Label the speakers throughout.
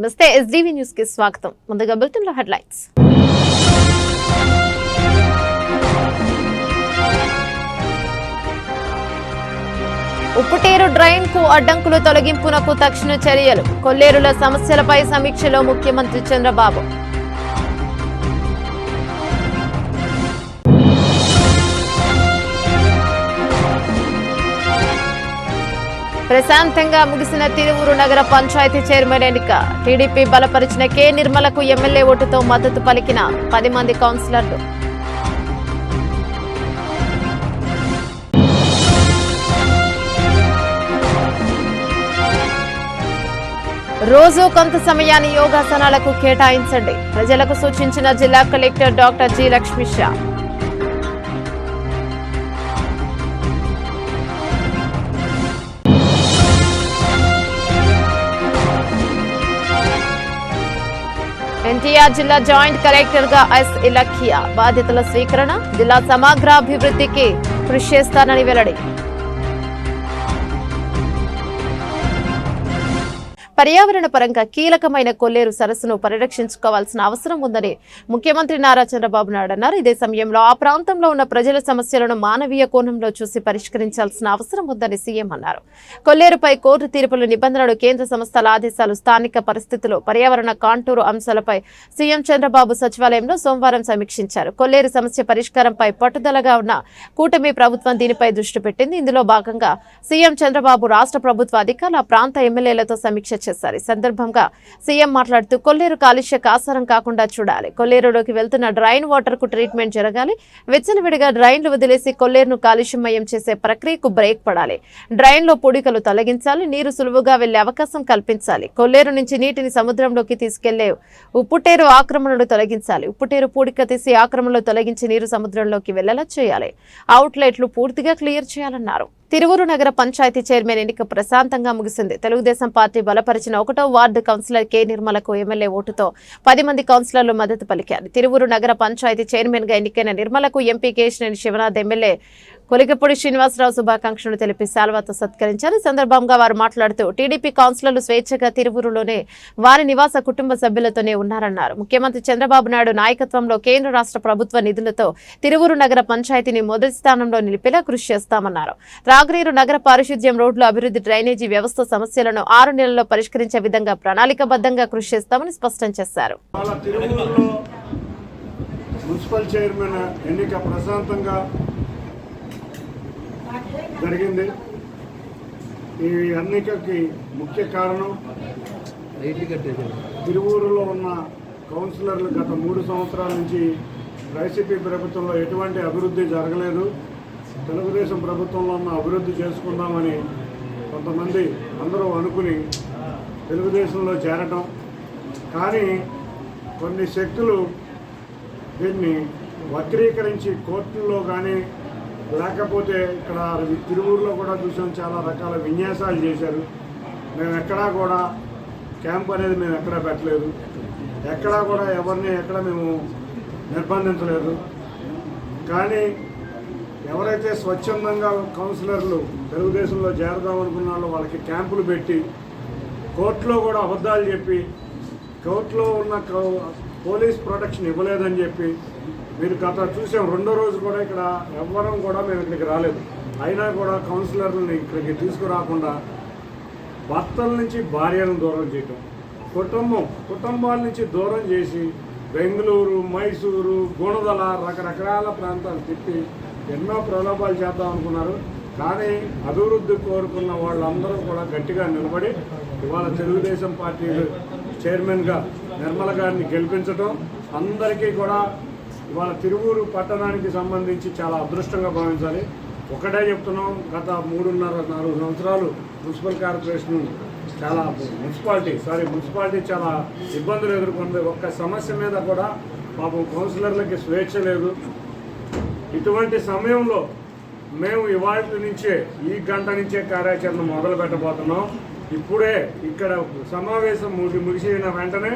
Speaker 1: నమస్తే SDV news కి స్వాగతం. ముందుగా బులెటిన్ లో హెడ్లైన్స్. ఉప్పుటేరు డ్రైన్ కు అడ్డంకులు తొలగింపునకు తక్షణ చర్యలు. కొల్లేరుల సమస్యలపై సమీక్షలో ముఖ్యమంత్రి చంద్రబాబు. ప్రశాంతంగా ముగిసిన తిరువూరు నగర పంచాయతీ చైర్మన్ ఎన్నిక. టీడీపీ బలపరిచిన కె నిర్మలకు ఎమ్మెల్యే ఓటుతో మద్దతు పలికిన 10 మంది కౌన్సిలర్లు. రోజు కొంత సమయాన్ని యోగాసనాలకు కేటాయించండి. ప్రజలకు సూచించిన జిల్లా collector doctor G Lakshmisha. NTR జిల్లా జాయింట్ కలెక్టర్ గా ఎస్ ఇలఖియా బాధ్యతల స్వీకరణ. జిల్లా సమగ్రాభివృద్ధికి కృషి చేస్తానని వెల్లడి. పర్యావరణ పరంగా కీలకమైన కొల్లేరు సరస్సును పరిరక్షించుకోవాల్సిన అవసరం ఉందని ముఖ్యమంత్రి నారా చంద్రబాబు నాయుడు అన్నారు. ఇదే సమయంలో ఆ ప్రాంతంలో ఉన్న ప్రజల సమస్యలను మానవీయ కోణంలో చూసి పరిష్కరించాల్సిన అవసరం ఉందని సీఎం అన్నారు. కొల్లేరుపై కోర్టు తీర్పుల నిబంధనలు, కేంద్ర సంస్థల ఆదేశాలు, స్థానిక పరిస్థితులు, పర్యావరణ కాంటూరు అంశాలపై సీఎం చంద్రబాబు సచివాలయంలో సోమవారం సమీక్షించారు. కొల్లేరు సమస్య పరిష్కారంపై పట్టుదలగా ఉన్న కూటమి ప్రభుత్వం దీనిపై దృష్టి పెట్టింది. ఇందులో భాగంగా సీఎం చంద్రబాబు రాష్ట్ర ప్రభుత్వ అధికారులు, ఆ ప్రాంత ఎమ్మెల్యేలతో సమీక్ష చేశారు. ఈ సందర్భంగా సీఎం మాట్లాడుతూ కొల్లేరు కాలుష్య కాసారం కాకుండా చూడాలి. కొల్లేరులోకి వెళ్తున్న డ్రైన్ వాటర్ కు ట్రీట్మెంట్ జరగాలి. విచ్చలవిడిగా డ్రైన్లు వదిలేసి కొల్లేరును కాలుష్యమయం చేసే ప్రక్రియకు బ్రేక్ పడాలి. డ్రైన్లో పొడికలు తొలగించాలి. నీరు సులువుగా వెళ్లే అవకాశం కల్పించాలి. కొల్లేరు నుంచి నీటిని సముద్రంలోకి తీసుకెళ్లే ఉప్పుటేరు ఆక్రమణను తొలగించాలి. ఉప్పుటేరు పూడిక తీసి ఆక్రమణలు తొలగించి నీరు సముద్రంలోకి వెళ్లేలా చేయాలి. అవుట్లెట్లు పూర్తిగా క్లియర్ చేయాలన్నారు. తిరువూరు నగర పంచాయతీ చైర్మన్ ఎన్నిక ప్రశాంతంగా ముగిసింది. తెలుగుదేశం పార్టీ బలపరిచిన 1వ వార్డు కౌన్సిలర్ కె నిర్మలకు ఎమ్మెల్యే ఓటుతో 10 మంది కౌన్సిలర్లు మద్దతు పలికారు. తిరువూరు నగర పంచాయతీ చైర్మన్ గా ఎన్నికైన నిర్మలకు ఎంపీ కేశినేని శివనాథ్, ఎమ్మెల్యే కొలికపూడి శ్రీనివాసరావు శుభాకాంక్షలు తెలిపి శాల్వాతో సత్కరించారు. ఈ సందర్భంగా వారు మాట్లాడుతూ టీడీపీ కౌన్సిలర్లు స్వేచ్ఛగా తిరువూరులోనే వారి నివాస కుటుంబ సభ్యులతోనే ఉన్నారన్నారు. ముఖ్యమంత్రి చంద్రబాబు నాయుడు నాయకత్వంలో కేంద్ర రాష్ట్ర ప్రభుత్వ నిధులతో తిరువూరు నగర పంచాయతీని మొదటి స్థానంలో నిలిపేలా కృషి చేస్తామన్నారు. త్రాగునీరు, నగర పారిశుధ్యం, రోడ్లు అభివృద్ధి, డ్రైనేజీ వ్యవస్థ సమస్యలను 6 నెలల్లో పరిష్కరించే విధంగా ప్రణాళికబద్ధంగా కృషి చేస్తామని స్పష్టం చేశారు.
Speaker 2: మున్సిపల్ చైర్మన్ ఎన్నిక ప్రశాంతంగా జరిగింది. ఈ ఎన్నికకి ముఖ్య కారణం తిరువూరులో ఉన్న కౌన్సిలర్లు గత 3 సంవత్సరాల నుంచి వైసీపీ ప్రభుత్వంలో ఎటువంటి అభివృద్ధి జరగలేదు. తెలుగుదేశం ప్రభుత్వంలో ఉన్న అభివృద్ధి చేసుకుందామని కొంతమంది అందరూ అనుకుని తెలుగుదేశంలో చేరటం, కానీ కొన్ని శక్తులు దీన్ని వక్రీకరించి కోర్టుల్లో కానీ లేకపోతే ఇక్కడ తిరువూరులో కూడా చూసాం, చాలా రకాల విన్యాసాలు చేశారు. మేము ఎక్కడా కూడా క్యాంప్ అనేది మేము ఎక్కడా పెట్టలేదు, ఎక్కడా కూడా ఎవరిని ఎక్కడ మేము నిర్బంధించలేదు. కానీ ఎవరైతే స్వచ్ఛందంగా కౌన్సిలర్లు తెలుగుదేశంలో చేరదామనుకున్నారో వాళ్ళకి క్యాంపులు పెట్టి కోర్టులో కూడా అబద్ధాలు చెప్పి కోర్టులో ఉన్న పోలీస్ ప్రొటెక్షన్ ఇవ్వలేదని చెప్పి మీరు గత చూసాం. 2వ రోజు కూడా ఇక్కడ ఎవ్వరం కూడా మేము ఇక్కడికి రాలేదు. అయినా కూడా కౌన్సిలర్లని ఇక్కడికి తీసుకురాకుండా భర్తల నుంచి భార్యలను దూరం చేయటం, కుటుంబాల నుంచి దూరం చేసి బెంగళూరు, మైసూరు, గుణదల రకరకాల ప్రాంతాలు తిప్పి ఎన్నో ప్రలోభాలు చేద్దాం అనుకున్నారు. కానీ అభివృద్ధి కోరుకున్న వాళ్ళందరూ కూడా గట్టిగా నిలబడి ఇవాళ తెలుగుదేశం పార్టీ చైర్మన్గా నిర్మల గారిని గెలిపించడం అందరికీ కూడా ఇవాళ తిరువూరు పట్టణానికి సంబంధించి చాలా అదృష్టంగా భావించాలి. ఒకటే చెప్తున్నాం, గత 3.5-4 సంవత్సరాలు మున్సిపల్ కార్పొరేషన్ మున్సిపాలిటీ చాలా ఇబ్బందులు ఎదుర్కొంది. ఒక్క సమస్య మీద కూడా పాపం కౌన్సిలర్లకి స్వేచ్ఛ లేదు. ఇటువంటి సమయంలో మేము ఇవాళ నుంచే ఈ గంట నుంచే కార్యాచరణ మొదలు పెట్టబోతున్నాం. ఇప్పుడే ఇక్కడ సమావేశం ముగిసిన వెంటనే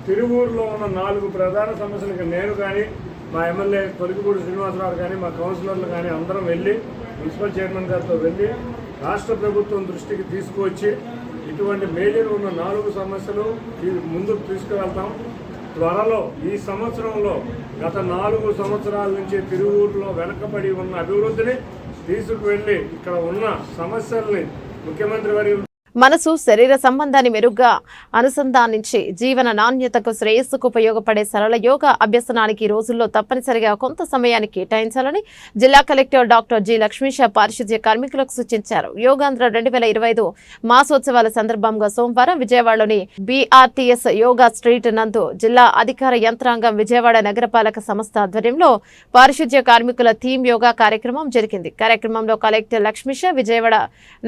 Speaker 2: తిరువూరులో ఉన్న 4 ప్రధాన సమస్యలకి నేను కానీ, మా ఎమ్మెల్యే కొలికపూడి శ్రీనివాసరావు కానీ, మా కౌన్సిలర్లు కానీ అందరం వెళ్ళి మున్సిపల్ చైర్మన్ గారితో వెళ్ళి రాష్ట్ర ప్రభుత్వం దృష్టికి తీసుకువచ్చి ఇటువంటి మేజర్ ఉన్న 4 సమస్యలు ముందుకు తీసుకువెళ్తాం. త్వరలో ఈ సంవత్సరంలో గత 4 సంవత్సరాల నుంచి తిరువూరులో వెనకబడి ఉన్న అభివృద్ధిని తీసుకువెళ్ళి ఇక్కడ ఉన్న సమస్యల్ని ముఖ్యమంత్రి వర్యులు
Speaker 1: మనసు శరీర సంబంధాన్ని మెరుగ్గా అనుసంధానించి జీవన నాణ్యతకు శ్రేయస్సుకు ఉపయోగపడే సరళ యోగా అభ్యసనానికి ఈ రోజుల్లో తప్పనిసరిగా కొంత సమయాన్ని కేటాయించాలని జిల్లా కలెక్టర్ డాక్టర్ జి లక్ష్మీష పారిశుధ్య కార్మికులకు సూచించారు. యోగాంధ్ర 2025 మాసోత్సవాల సందర్భంగా సోమవారం విజయవాడలోని బీఆర్టీఎస్ యోగా స్ట్రీట్ నందు జిల్లా అధికార యంత్రాంగం విజయవాడ నగరపాలక సంస్థ ఆధ్వర్యంలో పారిశుధ్య కార్మికుల థీమ్ యోగా కార్యక్రమం జరిగింది. కార్యక్రమంలో కలెక్టర్ లక్ష్మీష, విజయవాడ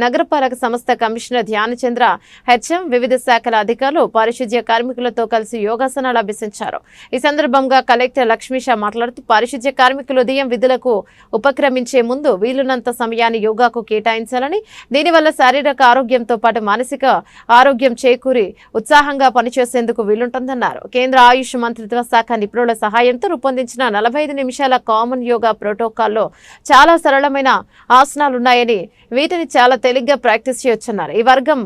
Speaker 1: నగరపాలక సంస్థ కమిషనర్ ధ్యానచంద్ర, హెచ్ఎం, వివిధ శాఖల అధికారులు పారిశుధ్య కార్మికులతో కలిసి యోగాసనాలు అభ్యసించారు. ఈ సందర్భంగా కలెక్టర్ లక్ష్మీష మాట్లాడుతూ పారిశుధ్య కార్మికులు ఉదయం విధులకు ఉపక్రమించే ముందు వీలున్నంత సమయాన్ని యోగాకు కేటాయించాలని, దీనివల్ల శారీరక ఆరోగ్యంతో పాటు మానసిక ఆరోగ్యం చేకూరి ఉత్సాహంగా పనిచేసేందుకు వీలుంటుందన్నారు. కేంద్ర ఆయుష్ మంత్రిత్వ శాఖ నిపుణుల సహాయంతో రూపొందించిన 45 నిమిషాల కామన్ యోగా ప్రోటోకాల్లో చాలా సరళమైన ఆసనాలున్నాయని, వీటిని చాలా తేలిగ్గా ప్రాక్టీస్ చేయొచ్చన్నారు. ఈ వర్గం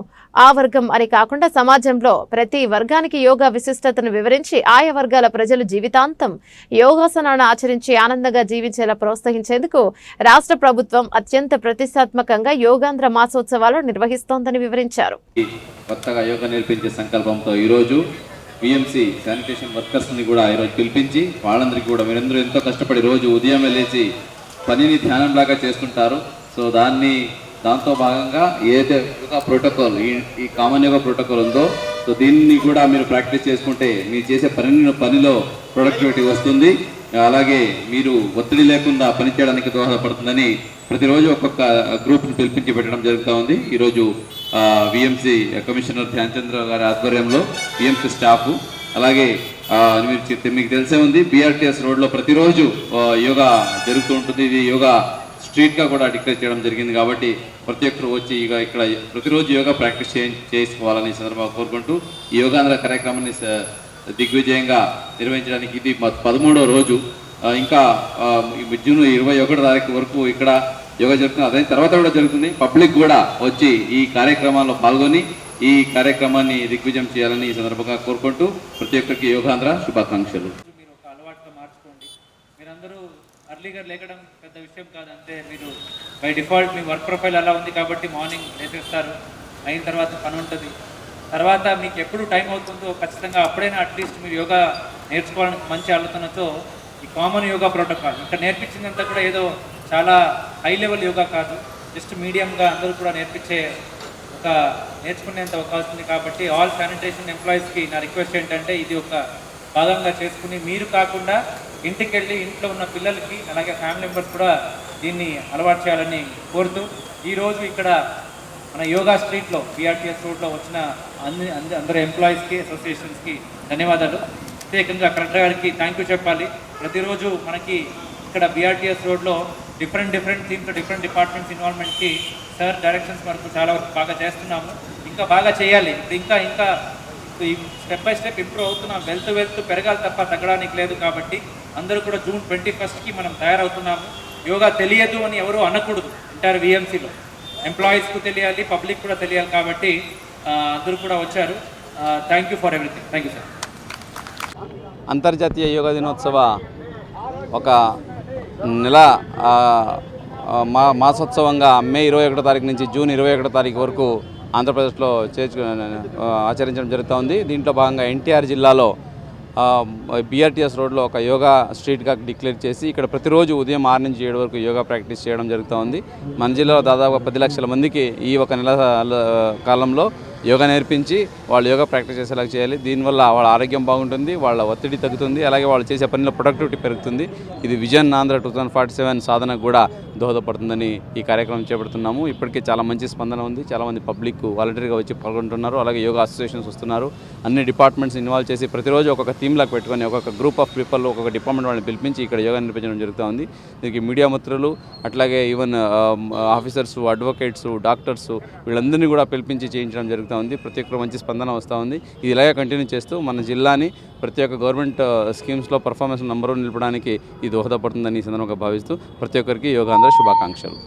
Speaker 1: ఆ వర్గం అని కాకుండా సమాజంలో ప్రతి వర్గానికి యోగా విశిష్టతను వివరించి ఆయా వర్గాల ప్రజలు జీవితాంతం యోగాసనాన్ని ఆచరించి ఆనందంగా జీవించేలా ప్రోత్సహించేందుకు రాష్ట్ర ప్రభుత్వం అత్యంత ప్రతిష్టాత్మకంగా యోగాంధ్ర మాసోత్సవాలు నిర్వహిస్తోందని వివరించారు.
Speaker 3: కొత్తగా యోగా నేర్పించే సంకల్పంతో ఈరోజు బిఎంసి శానిటేషన్ వర్కర్స్ని కూడా ఈరోజు పిలిపించి వాళ్ళందరికీ కూడా మీరందరూ ఎంతో కష్టపడి రోజు ఉదయం వెళ్ళేసి పనిని ధ్యానంలాగా చేస్తుంటారు. సో దాంతో భాగంగా ఏదైతే యోగా ప్రోటోకాల్ ఈ కామన్ యోగా ప్రోటోకాల్ ఉందో, సో దీన్ని కూడా మీరు ప్రాక్టీస్ చేసుకుంటే మీరు చేసే పనిలో ప్రొడక్టివిటీ వస్తుంది. అలాగే మీరు ఒత్తిడి లేకుండా పనిచేయడానికి దోహదపడుతుందని ప్రతిరోజు ఒక్కొక్క గ్రూప్ని పిలిపించి పెట్టడం జరుగుతూ ఉంది. ఈరోజు విఎంసి కమిషనర్ ధ్యానచంద్ర గారి ఆధ్వర్యంలో విఎంసి స్టాఫ్, అలాగే మీకు తెలిసే ఉంది బీఆర్టీఎస్ రోడ్లో ప్రతిరోజు యోగా జరుగుతూ ఉంటుంది. ఇది యోగా స్ట్రీట్గా కూడా డిక్లేర్ చేయడం జరిగింది. కాబట్టి ప్రతి ఒక్కరు వచ్చి ఇక్కడ ప్రతిరోజు యోగా ప్రాక్టీస్ చేసుకోవాలని సందర్భంగా కోరుకుంటూ ఈ యోగాంధ్ర కార్యక్రమాన్ని దిగ్విజయంగా నిర్వహించడానికి ఇది 13వ రోజు. ఇంకా జూన్ 21 తారీఖు వరకు ఇక్కడ యోగా జరుగుతుంది. అదే తర్వాత కూడా జరుగుతుంది. పబ్లిక్ కూడా వచ్చి ఈ కార్యక్రమాల్లో పాల్గొని ఈ కార్యక్రమాన్ని దిగ్విజయం చేయాలని ఈ సందర్భంగా కోరుకుంటూ ప్రతి ఒక్కరికి యోగాంధ్ర శుభాకాంక్షలు.
Speaker 4: మీరు ఒక అలవాటుగా మార్చుకోండి. మీరందరూ అర్లీగా లేకడం పెద్ద విషయం కాదు. అంటే మీరు by default me work profile అలా ఉంది కాబట్టి మార్నింగ్ లేచేస్తారు, అయిన తర్వాత పని ఉంటుంది. తర్వాత మీకు ఎప్పుడు టైం అవుతుందో ఖచ్చితంగా అప్పుడైనా అట్లీస్ట్ మీరు యోగా నేర్చుకోవడానికి మంచి ఆలోచనతో ఈ కామన్ యోగా ప్రోటోకాల్ ఇంకా నేర్పించిందంతా కూడా ఏదో చాలా హై లెవెల్ యోగా కాదు, జస్ట్ మీడియంగా అందరూ కూడా నేర్చుకునేంత అవకాశం ఉంది. కాబట్టి ఆల్ శానిటేషన్ ఎంప్లాయీస్కి నా రిక్వెస్ట్ ఏంటంటే ఇది ఒక భాగంగా చేసుకుని మీరు కాకుండా ఇంటికి వెళ్ళి ఇంట్లో ఉన్న పిల్లలకి అలాగే ఫ్యామిలీ మెంబర్స్ కూడా దీన్ని అలవాటు చేయాలని కోరుతూ ఈరోజు ఇక్కడ మన యోగా స్ట్రీట్లో బీఆర్టీఎస్ రోడ్లో వచ్చిన అందరు ఎంప్లాయీస్కి అసోసియేషన్స్కి ధన్యవాదాలు. ప్రత్యేకంగా కలెక్టర్ గారికి థ్యాంక్ యూ చెప్పాలి. ప్రతిరోజు మనకి ఇక్కడ బీఆర్టీఎస్ రోడ్లో డిఫరెంట్ థీమ్స్ డిఫరెంట్ డిపార్ట్మెంట్స్ ఇన్వాల్వ్మెంట్కి సార్ డైరెక్షన్స్ వరకు చాలా వరకు బాగా చేస్తున్నాము. ఇంకా బాగా చేయాలి. ఇంకా స్టెప్ బై స్టెప్ ఇంప్రూవ్ అవుతున్నాం. వెళ్తూ పెరగాలి తప్ప తగ్గడానికి లేదు. కాబట్టి అందరూ కూడా జూన్ 21కి మనం తయారవుతున్నాము. యోగా తెలియదు అని ఎవరు అనకూడదు. ఎంటైర్ విఎంసీలో ఎంప్లాయీస్కు తెలియాలి, పబ్లిక్ కూడా తెలియాలి. కాబట్టి అందరూ కూడా వచ్చారు. Thank you for everything. Thank you sir.
Speaker 5: అంతర్జాతీయ యోగా దినోత్సవ ఒక నెల మాసోత్సవంగా మే 21 తారీఖు నుంచి జూన్ 21 తారీఖు వరకు ఆంధ్రప్రదేశ్లో ఆచరించడం జరుగుతూ ఉంది. దీంట్లో భాగంగా ఎన్టీఆర్ జిల్లాలో బీఆర్టీఎస్ రోడ్లో ఒక యోగా స్ట్రీట్గా డిక్లేర్ చేసి ఇక్కడ ప్రతిరోజు ఉదయం 6 నుంచి 7 వరకు యోగా ప్రాక్టీస్ చేయడం జరుగుతూ ఉంది. మన జిల్లాలో దాదాపు 10 లక్షల మందికి ఈ ఒక నెల కాలంలో యోగా నేర్పించి వాళ్ళు యోగా ప్రాక్టీస్ చేసేలా చేయాలి. దీనివల్ల వాళ్ళ ఆరోగ్యం బాగుంటుంది, వాళ్ళ ఒత్తిడి తగ్గుతుంది, అలాగే వాళ్ళు చేసే పనిలో ప్రొడక్టివిటీ పెరుగుతుంది. ఇది విజన్ ఆంధ్ర 2047 సాధనకు కూడా దోహదపడుతుందని ఈ కార్యక్రమం చేపడుతున్నాము. ఇప్పటికే చాలా మంచి స్పందన ఉంది. చాలామంది పబ్లిక్ వాలంటీర్గా వచ్చి పాల్గొంటున్నారు. అలాగే యోగా అసోసియేషన్స్ వస్తున్నారు. అన్ని డిపార్ట్మెంట్స్ ఇన్వాల్వ్ చేసి ప్రతిరోజు ఒక్కొక్క థీమ్లాగా పెట్టుకొని ఒక్కొక్క గ్రూప్ ఆఫ్ పీపుల్ ఒక్కొక్క డిపార్ట్మెంట్ వాళ్ళని పిలిపించి ఇక్కడ యోగా నిర్వహించడం జరుగుతూ ఉంది. దీనికి మీడియా మిత్రులు అట్లాగే ఈవెన్ ఆఫీసర్స్, అడ్వకేట్స్, డాక్టర్స్ వీళ్ళందరినీ కూడా పిలిపించి చేయించడం జరుగుతుంది. ప్రతి ఒక్కరు మంచి స్పందన వస్తూ ఉంది. ఇది ఇలాగే కంటిన్యూ చేస్తూ మన జిల్లాని ప్రతి ఒక్క గవర్నమెంట్ స్కీమ్స్లో పర్ఫార్మెన్స్ నంబర్ 1 నిలపడానికి ఇది దోహదపడుతుందని ఈ సందర్భంగా భావిస్తూ ప్రతి ఒక్కరికి యోగాంధ్ర శుభాకాంక్షలు.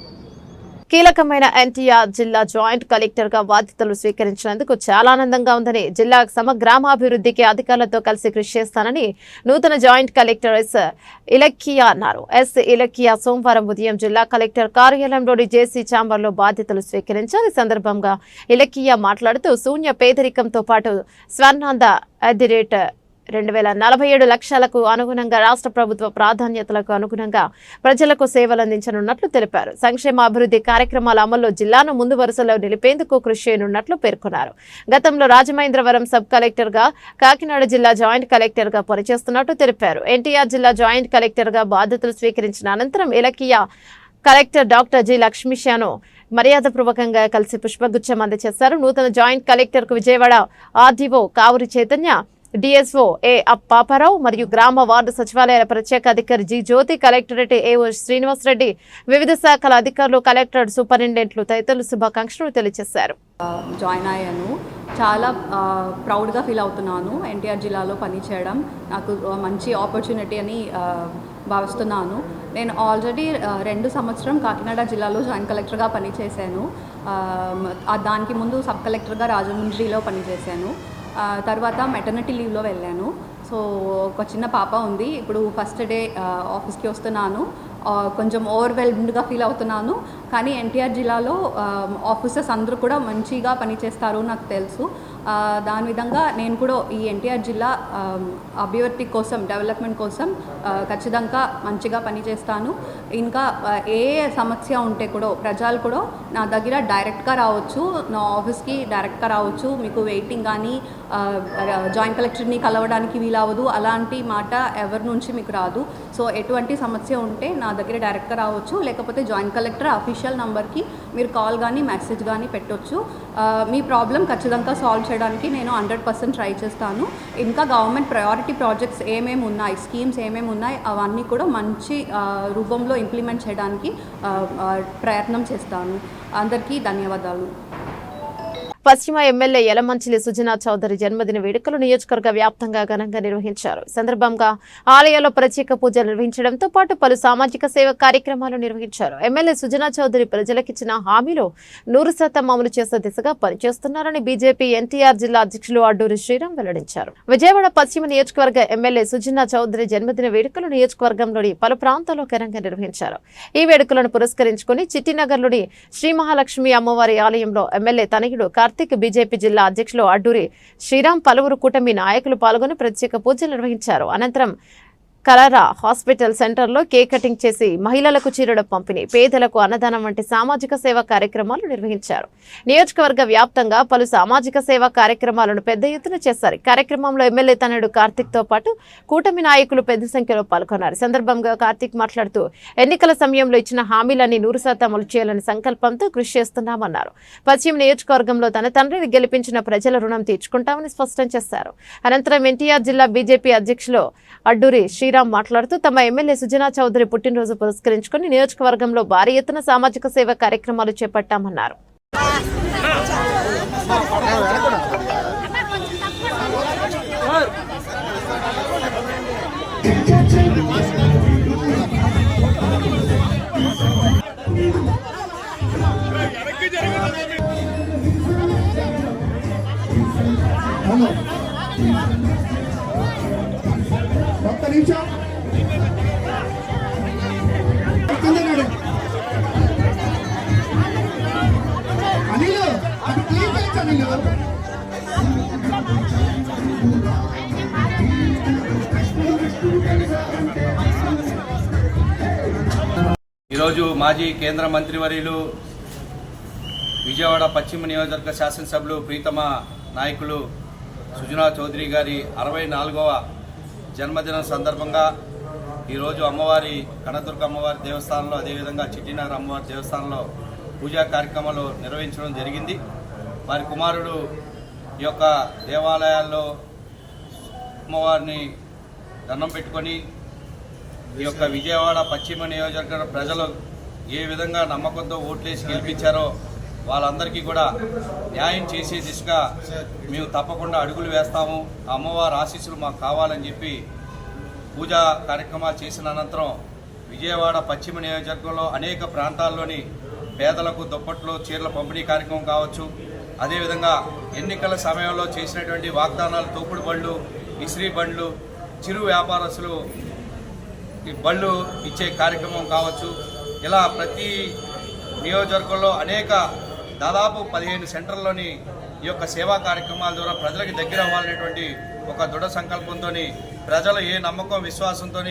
Speaker 1: కీలకమైన ఎన్టీఆర్ జిల్లా జాయింట్ కలెక్టర్ గా బాధ్యతలు స్వీకరించినందుకు చాలా ఆనందంగా ఉందని, జిల్లా సమగ్రామాభివృద్ధికి అధికారులతో కలిసి కృషి చేస్తానని నూతన జాయింట్ కలెక్టర్ ఎస్ ఇలక్కియా అన్నారు. ఎస్ ఇలక్కియా సోమవారం ఉదయం జిల్లా కలెక్టర్ కార్యాలయంలోని జేసీ ఛాంబర్లో బాధ్యతలు స్వీకరించారు. ఈ సందర్భంగా ఇలక్కియా మాట్లాడుతూ శూన్య పేదరికంతో పాటు స్వర్ణాంద @ 2047 లక్ష్యాలకు అనుగుణంగా రాష్ట్ర ప్రభుత్వ ప్రాధాన్యతలకు అనుగుణంగా ప్రజలకు సేవలు అందించనున్నట్లు తెలిపారు. సంక్షేమ అభివృద్ధి కార్యక్రమాల అమల్లో జిల్లాను ముందు వరుసలో నిలిపేందుకు కృషి చేయనున్నట్లు పేర్కొన్నారు. గతంలో రాజమహేంద్రవరం సబ్ కలెక్టర్ గా, కాకినాడ జిల్లా జాయింట్ కలెక్టర్ గా పనిచేస్తున్నట్టు తెలిపారు. ఎన్టీఆర్ జిల్లా జాయింట్ కలెక్టర్ గా బాధ్యతలు స్వీకరించిన అనంతరం ఇలకియా కలెక్టర్ డాక్టర్ జి లక్ష్మీశాను మర్యాదపూర్వకంగా కలిసి పుష్పగుచ్చం అందజేశారు. నూతన జాయింట్ కలెక్టర్ కు విజయవాడ ఆర్డీఓ కావురి చైతన్య, డిఎస్ఓ ఏ పాపారావు మరియు గ్రామ వార్డు సచివాలయాల ప్రత్యేక అధికారి జి జ్యోతి, కలెక్టరేట్ ఏఓ శ్రీనివాసరెడ్డి, వివిధ శాఖల అధికారులు, కలెక్టరేట్ సూపరింటెండెంట్లు తదితరులు శుభాకాంక్షలు తెలియజేశారు.
Speaker 6: జాయిన్ అయ్యాను. చాలా ప్రౌడ్గా ఫీల్ అవుతున్నాను. ఎన్టీఆర్ జిల్లాలో పనిచేయడం నాకు మంచి ఆపర్చునిటీ అని భావిస్తున్నాను. నేను ఆల్రెడీ 2 సంవత్సరం కాకినాడ జిల్లాలో జాయింట్ కలెక్టర్గా పనిచేశాను. దానికి ముందు సబ్ కలెక్టర్గా రాజమండ్రిలో పనిచేశాను. తర్వాత మెటర్నిటీ లీవ్లో వెళ్ళాను. సో ఒక చిన్న పాప ఉంది. ఇప్పుడు ఫస్ట్ డే ఆఫీస్కి వస్తున్నాను. కొంచెం ఓవర్వెల్మ్డ్గా ఫీల్ అవుతున్నాను. కానీ ఎన్టీఆర్ జిల్లాలో ఆఫీసర్స్ అందరూ కూడా మంచిగా పనిచేస్తారు నాకు తెలుసు. దాని విధంగా నేను కూడా ఈ ఎన్టీఆర్ జిల్లా అభివృద్ధి కోసం, డెవలప్మెంట్ కోసం ఖచ్చితంగా మంచిగా పనిచేస్తాను. ఇంకా ఏ సమస్య ఉంటే కూడా ప్రజలు కూడా నా దగ్గర డైరెక్ట్గా రావచ్చు, నా ఆఫీస్కి డైరెక్ట్గా రావచ్చు. మీకు వెయిటింగ్ కానీ జాయింట్ కలెక్టర్ని కలవడానికి వీలవ్వదు అలాంటి మాట ఎవరి నుంచి మీకు రాదు. సో ఎటువంటి సమస్య ఉంటే నా దగ్గర డైరెక్ట్గా రావచ్చు, లేకపోతే జాయింట్ కలెక్టర్ అఫీషియల్ నంబర్కి మీరు కాల్ కానీ మెసేజ్ కానీ పెట్టవచ్చు. మీ ప్రాబ్లం ఖచ్చితంగా సాల్వ్ చేయడానికి నేను 100% ట్రై చేస్తాను. ఇంకా గవర్నమెంట్ ప్రయారిటీ ప్రాజెక్ట్స్ ఏమేమి ఉన్నాయి, స్కీమ్స్ ఏమేమి ఉన్నాయి అవన్నీ కూడా మంచి రూపంలో ఇంప్లిమెంట్ చేయడానికి ప్రయత్నం చేస్తాను. అందరికీ ధన్యవాదాలు.
Speaker 1: పశ్చిమ ఎమ్మెల్యే యలమంచిలి సుజనా చౌదరి జన్మదిన వేడుకలు నియోజకవర్గ వ్యాప్తంగా ఘనంగా నిర్వహించారు. సందర్భంగా ఆలయాల్లో ప్రత్యేక పూజలు నిర్వహించడంతో పాటు పలు సామాజిక సేవ కార్యక్రమాలు నిర్వహించారు. ఎమ్మెల్యే సుజనా చౌదరి ప్రజలకిచ్చిన హామీలు 100% అమలు చేసే దిశగా పనిచేస్తున్నారని బీజేపీ ఎన్టీఆర్ జిల్లా అధ్యక్షులు అడ్డూరి శ్రీరామ్ వెల్లడించారు. విజయవాడ పశ్చిమ నియోజకవర్గ ఎమ్మెల్యే సుజనా చౌదరి జన్మదిన వేడుకలు నియోజకవర్గంలోని పలు ప్రాంతాల్లో ఘనంగా నిర్వహించారు. ఈ వేడుకలను పురస్కరించుకుని చిట్టినగర్లోని శ్రీ మహాలక్ష్మి అమ్మవారి ఆలయంలో ఎమ్మెల్యే తనయుడు బీజేపీ జిల్లా అధ్యక్షులు అడ్డూరి శ్రీరామ్, పలువురు కూటమి నాయకులు పాల్గొని ప్రత్యేక పూజలు నిర్వహించారు. అనంతరం కలరా హాస్పిటల్ సెంటర్లో కేక్ కటింగ్ చేసి మహిళలకు చీరల పంపిణీ, పేదలకు అన్నదానం వంటి సామాజిక సేవా కార్యక్రమాలు నిర్వహించారు. నియోజకవర్గ వ్యాప్తంగా పలు సామాజిక సేవా కార్యక్రమాలను పెద్ద ఎత్తున చేశారు. కార్యక్రమంలో ఎమ్మెల్యే తనయుడు కార్తిక్ తో పాటు కూటమి నాయకులు పెద్ద సంఖ్యలో పాల్గొన్నారు. సందర్భంగా కార్తిక్ మాట్లాడుతూ ఎన్నికల సమయంలో ఇచ్చిన హామీలన్నీ 100% అమలు చేయాలని సంకల్పంతో కృషి చేస్తున్నామన్నారు. పశ్చిమ నియోజకవర్గంలో తన తండ్రిని గెలిపించిన ప్రజల రుణం తీర్చుకుంటామని స్పష్టం చేశారు. అనంతరం ఎన్టీఆర్ జిల్లా బీజేపీ అధ్యక్షులు అడ్డూరి శ్రీరామ్ మాట్లాడుతూ తమ ఎమ్మెల్యే సుజనా చౌదరి పుట్టినరోజు పురస్కరించుకుని నియోజకవర్గంలో భారీ ఎత్తున సామాజిక సేవ కార్యక్రమాలు చేపట్టామన్నారు.
Speaker 7: ఈరోజు మాజీ కేంద్ర మంత్రివర్యులు విజయవాడ పశ్చిమ నియోజకవర్గ శాసనసభ్యులు ప్రీతమ నాయకులు సుజనా చౌదరి గారి 64వ జన్మదినం సందర్భంగా ఈరోజు అమ్మవారి కనదుర్గ అమ్మవారి దేవస్థానంలో, అదేవిధంగా చిట్టినగర్ అమ్మవారి దేవస్థానంలో పూజా కార్యక్రమాలు నిర్వహించడం జరిగింది. వారి కుమారుడు ఈ యొక్క దేవాలయాల్లో అమ్మవారిని దండం పెట్టుకొని ఈ యొక్క విజయవాడ పశ్చిమ నియోజకవర్గ ప్రజలు ఏ విధంగా నమ్మకంతో ఓట్లేసి గెలిపించారో వాళ్ళందరికీ కూడా న్యాయం చేసే దిశగా మేము తప్పకుండా అడుగులు వేస్తాము. ఆ అమ్మవారి ఆశీస్సులు మాకు కావాలని చెప్పి పూజా కార్యక్రమాలు చేసిన అనంతరం విజయవాడ పశ్చిమ నియోజకవర్గంలో అనేక ప్రాంతాల్లోని పేదలకు దుప్పట్లు చీరల పంపిణీ కార్యక్రమం కావచ్చు, అదేవిధంగా ఎన్నికల సమయంలో చేసినటువంటి వాగ్దానాలు, తోపుడు బళ్ళు, ఇస్త్రీ బండ్లు, చిరు వ్యాపారస్తులు ఈ బళ్ళు ఇచ్చే కార్యక్రమం కావచ్చు, ఇలా ప్రతి నియోజకవర్గంలో దాదాపు 15 సెంటర్లోని ఈ యొక్క సేవా కార్యక్రమాల ద్వారా ప్రజలకు దగ్గర అవ్వాలనేటువంటి ఒక దృఢ సంకల్పంతో, ప్రజలు ఏ నమ్మకం విశ్వాసంతో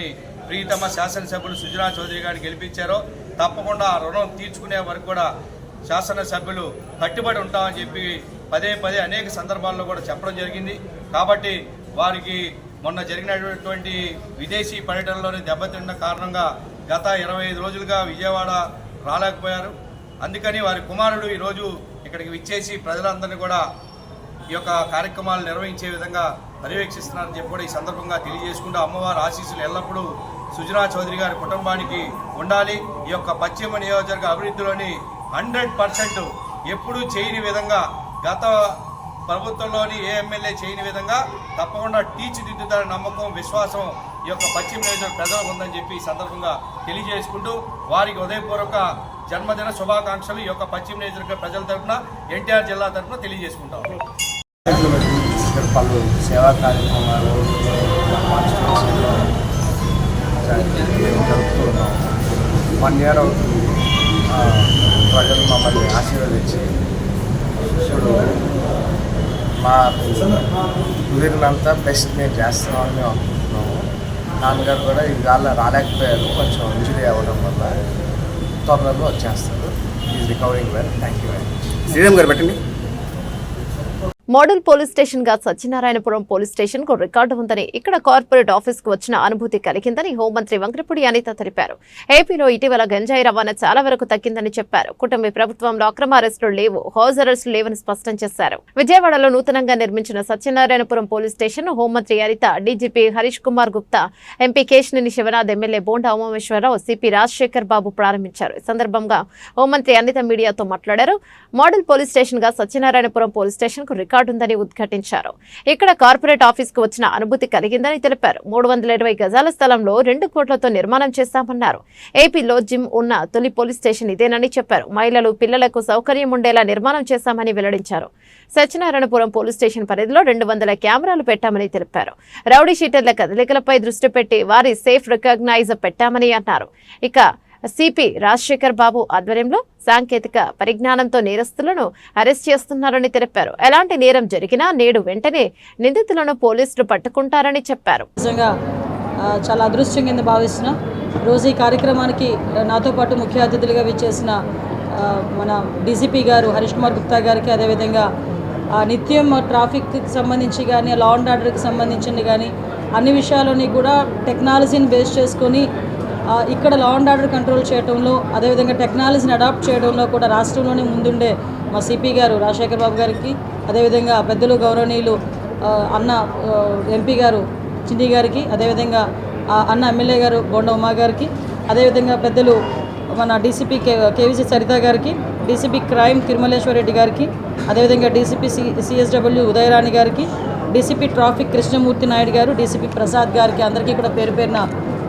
Speaker 7: ప్రియతమ శాసనసభ్యులు సుజనా చౌదరి గారిని గెలిపించారో తప్పకుండా ఆ రుణం తీర్చుకునే వరకు కూడా శాసనసభ్యులు కట్టుబడి ఉంటామని చెప్పి పదే అనేక సందర్భాల్లో కూడా చెప్పడం జరిగింది. కాబట్టి వారికి మొన్న జరిగినటువంటి విదేశీ పర్యటనలోని దెబ్బతిన్న కారణంగా గత 25 రోజులుగా విజయవాడ రాలేకపోయారు. అందుకని వారి కుమారుడు ఈరోజు ఇక్కడికి విచ్చేసి ప్రజలందరినీ కూడా ఈ యొక్క కార్యక్రమాలు నిర్వహించే విధంగా పర్యవేక్షిస్తున్నారని చెప్పి కూడా ఈ సందర్భంగా తెలియజేసుకుంటూ అమ్మవారి ఆశీస్సులు ఎల్లప్పుడూ సుజనా చౌదరి గారి కుటుంబానికి ఉండాలి. ఈ యొక్క పశ్చిమ నియోజకవర్గ అభివృద్ధిలోని 100% ఎప్పుడూ చేయని విధంగా, గత ప్రభుత్వంలోని ఏ ఎమ్మెల్యే చేయని విధంగా తప్పకుండా తీర్చిదిద్దుతారని నమ్మకం, విశ్వాసం ఈ యొక్క పశ్చిమ నియోజకవర్గ ప్రజలకు ఉందని చెప్పి ఈ సందర్భంగా తెలియజేసుకుంటూ వారికి ఉదయపూర్వక జన్మదిన శుభాకాంక్షలు ఈ యొక్క పశ్చిమ నియోజకవర్గ ప్రజల తరఫున, ఎన్టీఆర్ జిల్లా తరఫున తెలియజేసుకుంటాం.
Speaker 8: పలు సేవా కార్యక్రమాలు జరుపుతున్నాం. 1 year అవుతుంది ప్రజలు మమ్మల్ని ఆశీర్వదించి. ఇప్పుడు మా కుదిరినంత బెస్ట్ మేము చేస్తున్నామని మేము అనుకుంటున్నాము. నాన్నగారు కూడా ఇవాళ రాలేకపోయారు, కొంచెం ఇంజరీ అవ్వడం వల్ల. తొందరలో వచ్చేస్తారు. Is recovering well. Thank you very much. Sriram గారు పెట్టండి.
Speaker 1: మోడల్ పోలీస్ స్టేషన్ గా సత్యనారాయణపురం పోలీస్ స్టేషన్ కు రికార్డు ఉందని, ఇక్కడ కార్పొరేట్ ఆఫీస్ కు వచ్చిన అనుభూతి కలిగిందని హోంమంత్రి వంగరపూడి అనిత తెలిపారు. ఏపీలో ఇటీవల గంజాయి రవాణా చాలా వరకు తగ్గిందని చెప్పారు. కుటుంబ ప్రభుత్వంలో అక్రమ అరెస్టులు లేవు, హౌస్ అరెస్టులు లేవని స్పష్టం చేశారు. విజయవాడలో నూతనంగా నిర్మించిన సత్యనారాయణపురం పోలీస్ స్టేషన్ హోంమంత్రి Anitha, DGP Harish Kumar Gupta, MP Kesineni Sivanath, MLA Bonda Umamaheswararao, CP Rajasekhar Babu ప్రారంభించారు. ఈ సందర్భంగా హోంమంత్రి అనిత మీడియాతో మాట్లాడారు. మోడల్ పోలీస్ స్టేషన్ గా సత్యనారాయణపురం పోలీస్ స్టేషన్ కు ఉందని ఉద్ఘాటించారు. ఇక్కడ కార్పొరేట్ ఆఫీస్ కు వచ్చిన అనుభూతి కలిగిందని తెలిపారు. 320 గజాల స్థలంలో 2 కోట్లతో నిర్మాణం చేశామన్నారు. ఏపీలో జిమ్ ఉన్న తొలి పోలీస్ స్టేషన్ ఇదేనని చెప్పారు. మహిళలు, పిల్లలకు సౌకర్యం ఉండేలా నిర్మాణం చేశామని వెల్లడించారు. సత్యనారాయణపురం పోలీస్ స్టేషన్ పరిధిలో 200 కెమెరాలు పెట్టామని తెలిపారు. రౌడీ షీటర్ల కదలికలపై దృష్టి పెట్టి వారి సేఫ్ రికగ్నైజ్ పెట్టామని అన్నారు. ఇక సిపి రాజశేఖర్ బాబు ఆధ్వర్యంలో సాంకేతిక పరిజ్ఞానంతో నేరస్తులను అరెస్ట్ చేస్తున్నారని తెలిపారు. ఎలాంటి నేరం జరిగినా నేడు వెంటనే నిందితులను పోలీసులు పట్టుకుంటారని చెప్పారు.
Speaker 9: నిజంగా చాలా అదృష్టం కింద భావిస్తున్నా. రోజు ఈ కార్యక్రమానికి నాతో పాటు ముఖ్య అతిథులుగా విచ్చేసిన మన డీసీపీ గారు హరీష్ కుమార్ గుప్తా గారికి, అదేవిధంగా నిత్యం ట్రాఫిక్కి సంబంధించి కానీ, లా అండ్ ఆర్డర్కి సంబంధించింది కానీ అన్ని విషయాలని కూడా టెక్నాలజీని బేస్ చేసుకొని ఇక్కడ లా అండ్ ఆర్డర్ కంట్రోల్ చేయడంలో, అదేవిధంగా టెక్నాలజీని అడాప్ట్ చేయడంలో కూడా రాష్ట్రంలోనే ముందుండే మా సిపి గారు రాజశేఖర్ బాబు గారికి, అదేవిధంగా పెద్దలు గౌరవనీయులు అన్న ఎంపీ గారు చిండి గారికి, అదేవిధంగా అన్న ఎమ్మెల్యే గారు బోండా ఉమా గారికి, అదేవిధంగా పెద్దలు మన డీసీపీ కేవీసీ సరిత గారికి, డీసీపీ క్రైమ్ తిరుమలేశ్వర్ రెడ్డి గారికి, అదేవిధంగా డీసీపీ సిఎస్డబ్ల్యూ ఉదయరాణి గారికి, డీసీపీ ట్రాఫిక్ కృష్ణమూర్తి నాయుడు గారు, డీసీపీ ప్రసాద్ గారికి అందరికీ కూడా పేరు పేరున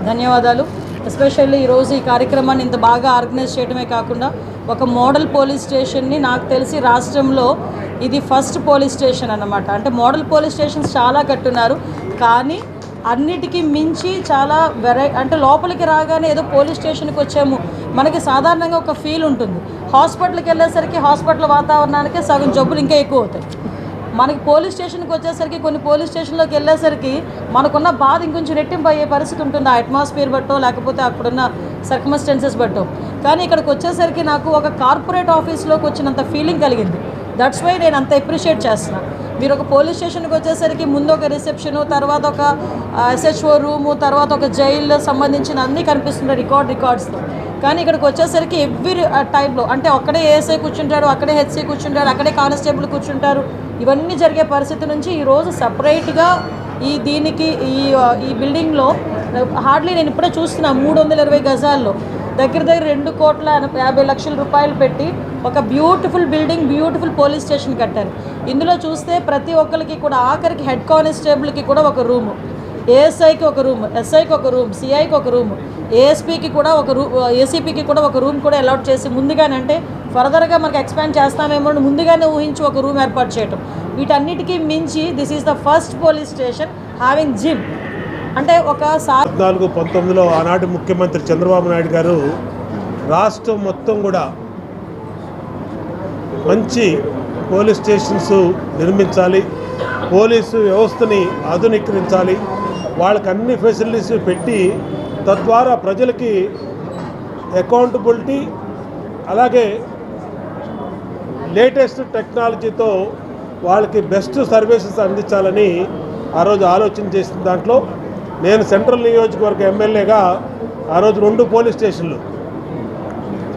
Speaker 9: ధన్యవాదాలు. ఎస్పెషల్లీ ఈరోజు ఈ కార్యక్రమాన్ని ఇంత బాగా ఆర్గనైజ్ చేయడమే కాకుండా ఒక మోడల్ పోలీస్ స్టేషన్ని, నాకు తెలిసి రాష్ట్రంలో ఇది ఫస్ట్ పోలీస్ స్టేషన్ అన్నమాట. అంటే మోడల్ పోలీస్ స్టేషన్స్ చాలా కట్టున్నారు, కానీ అన్నిటికీ మించి చాలా అంటే లోపలికి రాగానే ఏదో పోలీస్ స్టేషన్కి వచ్చాము మనకి సాధారణంగా ఒక ఫీల్ ఉంటుంది. హాస్పిటల్కి వెళ్ళేసరికి హాస్పిటల్ వాతావరణానికి సగం జబ్బులు ఇంకా ఎక్కువ అవుతాయి. మనకి పోలీస్ స్టేషన్కి వచ్చేసరికి, కొన్ని పోలీస్ స్టేషన్లోకి వెళ్ళేసరికి మనకున్న బాధ ఇంకొంచెం రెట్టింపు అయ్యే పరిస్థితి ఉంటుంది, ఆ అట్మాస్ఫియర్ బట్టో లేకపోతే అక్కడున్న సర్కమ్స్టెన్సెస్ బట్టో. కానీ ఇక్కడికి వచ్చేసరికి నాకు ఒక కార్పొరేట్ ఆఫీస్లోకి వచ్చినంత ఫీలింగ్ కలిగింది. దట్స్ వై నేను అంత అప్రిషియేట్ చేస్తున్నాను. మీరు ఒక పోలీస్ స్టేషన్కి వచ్చేసరికి ముందు ఒక రిసెప్షను, తర్వాత ఒక ఎస్హెచ్ఓ రూము, తర్వాత ఒక జైలు సంబంధించిన అన్నీ కనిపిస్తున్నాయి రికార్డ్స్తో. కానీ ఇక్కడికి వచ్చేసరికి ఎవ్రీ టైంలో అంటే అక్కడే ఏఎస్ఐ కూర్చుంటారు, అక్కడే హెచ్సి కూర్చుంటారు, అక్కడే కానిస్టేబుల్ కూర్చుంటారు. ఇవన్నీ జరిగే పరిస్థితి నుంచి ఈరోజు సపరేట్గా దీనికి ఈ బిల్డింగ్లో హార్డ్లీ నేను ఇప్పుడే చూస్తున్నా 320 గజాల్లో దగ్గర 2,50,00,000 రూపాయలు పెట్టి ఒక beautiful building, beautiful police station కట్టారు. ఇందులో చూస్తే ప్రతి ఒక్కరికి కూడా, ఆఖరికి హెడ్ కానిస్టేబుల్కి కూడా ఒక రూము, ఏఎస్ఐకి ఒక రూమ్, ఎస్ఐకి ఒక రూమ్, సిఐకి ఒక రూమ్, ఏఎస్పీకి కూడా ఒక రూమ్, ఏసీపీకి కూడా ఒక రూమ్ కూడా అలాట్ చేసి ముందుగానే, అంటే ఫర్దర్గా మనకు ఎక్స్పాండ్ చేస్తామేమో ముందుగానే ఊహించి ఒక రూమ్ ఏర్పాటు చేయటం. వీటన్నిటికీ మించి this is the first police station having gym. అంటే ఒక
Speaker 10: 14-19లో ఆనాటి ముఖ్యమంత్రి చంద్రబాబు నాయుడు గారు రాష్ట్రం మొత్తం కూడా మంచి పోలీస్ స్టేషన్స్ నిర్మించాలి, పోలీసు వ్యవస్థని ఆధునీకరించాలి, వాళ్ళకి అన్ని ఫెసిలిటీస్ పెట్టి తద్వారా ప్రజలకి అకౌంటబిలిటీ అలాగే లేటెస్ట్ టెక్నాలజీతో వాళ్ళకి బెస్ట్ సర్వీసెస్ అందించాలని ఆ రోజు ఆలోచన చేసిన దాంట్లో నేను సెంట్రల్ నియోజకవర్గ ఎమ్మెల్యేగా ఆ రోజు 2 పోలీస్ స్టేషన్లు,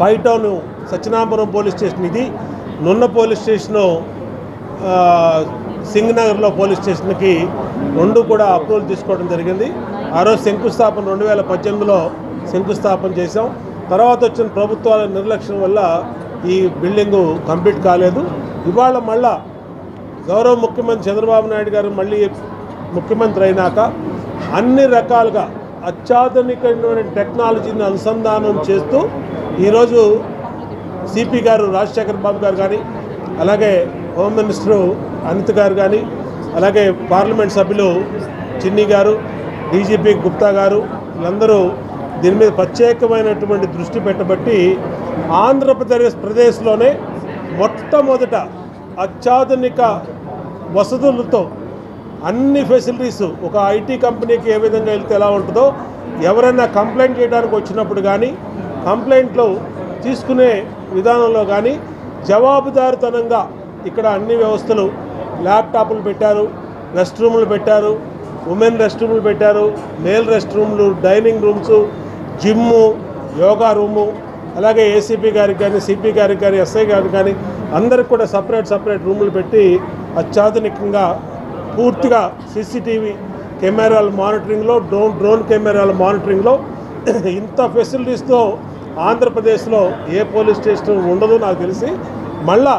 Speaker 10: 5 టౌన్ సత్యనారాయణపురం పోలీస్ స్టేషన్, ఇది నున్న పోలీస్ స్టేషను సింగనగర్లో పోలీస్ స్టేషన్కి 2 కూడా అప్రూవల్ తీసుకోవడం జరిగింది. ఆ రోజు శంకుస్థాపన 2018లో శంకుస్థాపన చేసాం. తర్వాత వచ్చిన ప్రభుత్వాల నిర్లక్ష్యం వల్ల ఈ బిల్డింగు కంప్లీట్ కాలేదు. ఇవాళ మళ్ళా గౌరవ ముఖ్యమంత్రి చంద్రబాబు నాయుడు గారు మళ్ళీ ముఖ్యమంత్రి అయినాక అన్ని రకాలుగా అత్యాధునికమైన టెక్నాలజీని అనుసంధానం చేస్తూ ఈరోజు సిపి గారు రాజశేఖర్ బాబు గారు కానీ, అలాగే హోమ్ మినిస్టరు అనిత్ గారు కానీ, అలాగే పార్లమెంట్ సభ్యులు చిన్ని గారు, డీజీపీ గుప్తా గారు, వీళ్ళందరూ దీని మీద ప్రత్యేకమైనటువంటి దృష్టి పెట్టబట్టి ఆంధ్రప్రదేశ్లోనే మొట్టమొదట అత్యాధునిక వసతులతో అన్ని ఫెసిలిటీస్, ఒక ఐటీ కంపెనీకి ఏ విధంగా వెళ్తే ఎలా ఉంటుందో, ఎవరైనా కంప్లైంట్ చేయడానికి వచ్చినప్పుడు కానీ, కంప్లైంట్లు తీసుకునే విధానంలో కానీ జవాబుదారుతనంగా ఇక్కడ అన్ని వ్యవస్థలు, ల్యాప్టాప్లు పెట్టారు, రెస్ట్ రూములు పెట్టారు, ఉమెన్ రెస్ట్ రూములు పెట్టారు, మేల్ రెస్ట్ రూములు, dining rooms, gym, yoga room, అలాగే ఏసీపీ గారికి కానీ, సిపి గారికి కానీ, ఎస్ఐ గారికి కానీ అందరికి కూడా సపరేట్ రూములు పెట్టి అత్యాధునికంగా పూర్తిగా సీసీటీవీ కెమెరాల మానిటరింగ్లో, డ్రోన్ కెమెరాల మానిటరింగ్లో ఇంత ఫెసిలిటీస్తో ఆంధ్రప్రదేశ్లో ఏ పోలీస్ స్టేషన్ ఉండదు నాకు తెలిసి. మళ్ళా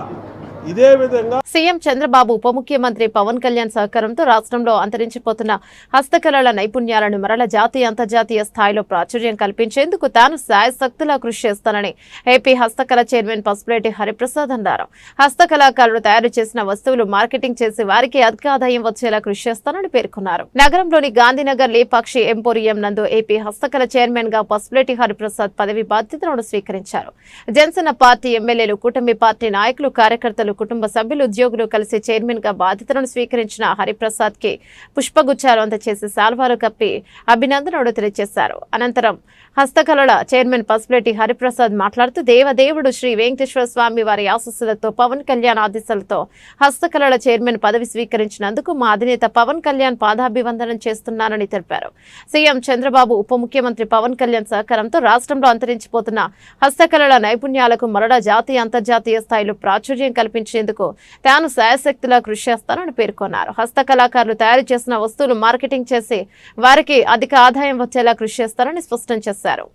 Speaker 10: ఇదే విధంగా
Speaker 1: సీఎం చంద్రబాబు ఉప ముఖ్యమంత్రి పవన్ కళ్యాణ్ సహకారంతో రాష్ట్రంలో అంతరించిపోతున్న హస్తకళల నైపుణ్యాలను మరల జాతీయ అంతర్జాతీయ స్థాయిలో ప్రాచుర్యం కల్పించేందుకు తాను శాయశక్తులా కృషి చేస్తానని ఏపీ హస్తకళ చైర్మన్ పసుపులేటి హరిప్రసాద్ అన్నారు. హస్తకళాకారులు తయారు చేసిన వస్తువులు మార్కెటింగ్ చేసి వారికి అధిక ఆదాయం వచ్చేలా కృషి చేస్తానని పేర్కొన్నారు. నగరంలోని గాంధీనగర్ లేపాక్షి ఎంపోరియం నందు ఏపీ హస్తకళ చైర్మన్ గా పసుపులేటి హరిప్రసాద్ పదవి బాధ్యతలను స్వీకరించారు. జనసేన పార్టీ ఎమ్మెల్యేలు, కూటమి పార్టీ నాయకులు, కార్యకర్తలు, కుటుంబ సభ్యులు, ఉద్యోగులు కలిసి చైర్మన్ గా బాధ్యతలను స్వీకరించిన హరిప్రసాద్ కి పుష్పగుచ్చాలు అందచేసి శాల్వాలు కప్పి అభినందనలు తెలియజేశారు. అనంతరం హస్తకళల చైర్మన్ పసుపులేటి హరిప్రసాద్ మాట్లాడుతూ దేవదేవుడు శ్రీ వెంకటేశ్వర స్వామి వారి ఆశీస్సులతో పవన్ కళ్యాణ్ ఆదేశాలతో హస్తకళల చైర్మన్ పదవి స్వీకరించినందుకు మా అధినేత పవన్ కళ్యాణ్ పాదాభివందనం చేస్తున్నానని తెలిపారు. సీఎం చంద్రబాబు, ఉప ముఖ్యమంత్రి పవన్ కళ్యాణ్ సహకారంతో రాష్ట్రంలో అంతరించిపోతున్న హస్తకళల నైపుణ్యాలకు మరలా జాతీయ అంతర్జాతీయ స్థాయిలో ప్రాచుర్యం కల్పించేందుకు తాను శాయశక్తిలా కృషి చేస్తానని పేర్కొన్నారు. హస్తకళాకారులు తయారు చేసిన వస్తువులు మార్కెటింగ్ చేసి వారికి అధిక ఆదాయం వచ్చేలా కృషి చేస్తారని స్పష్టం చేశారు.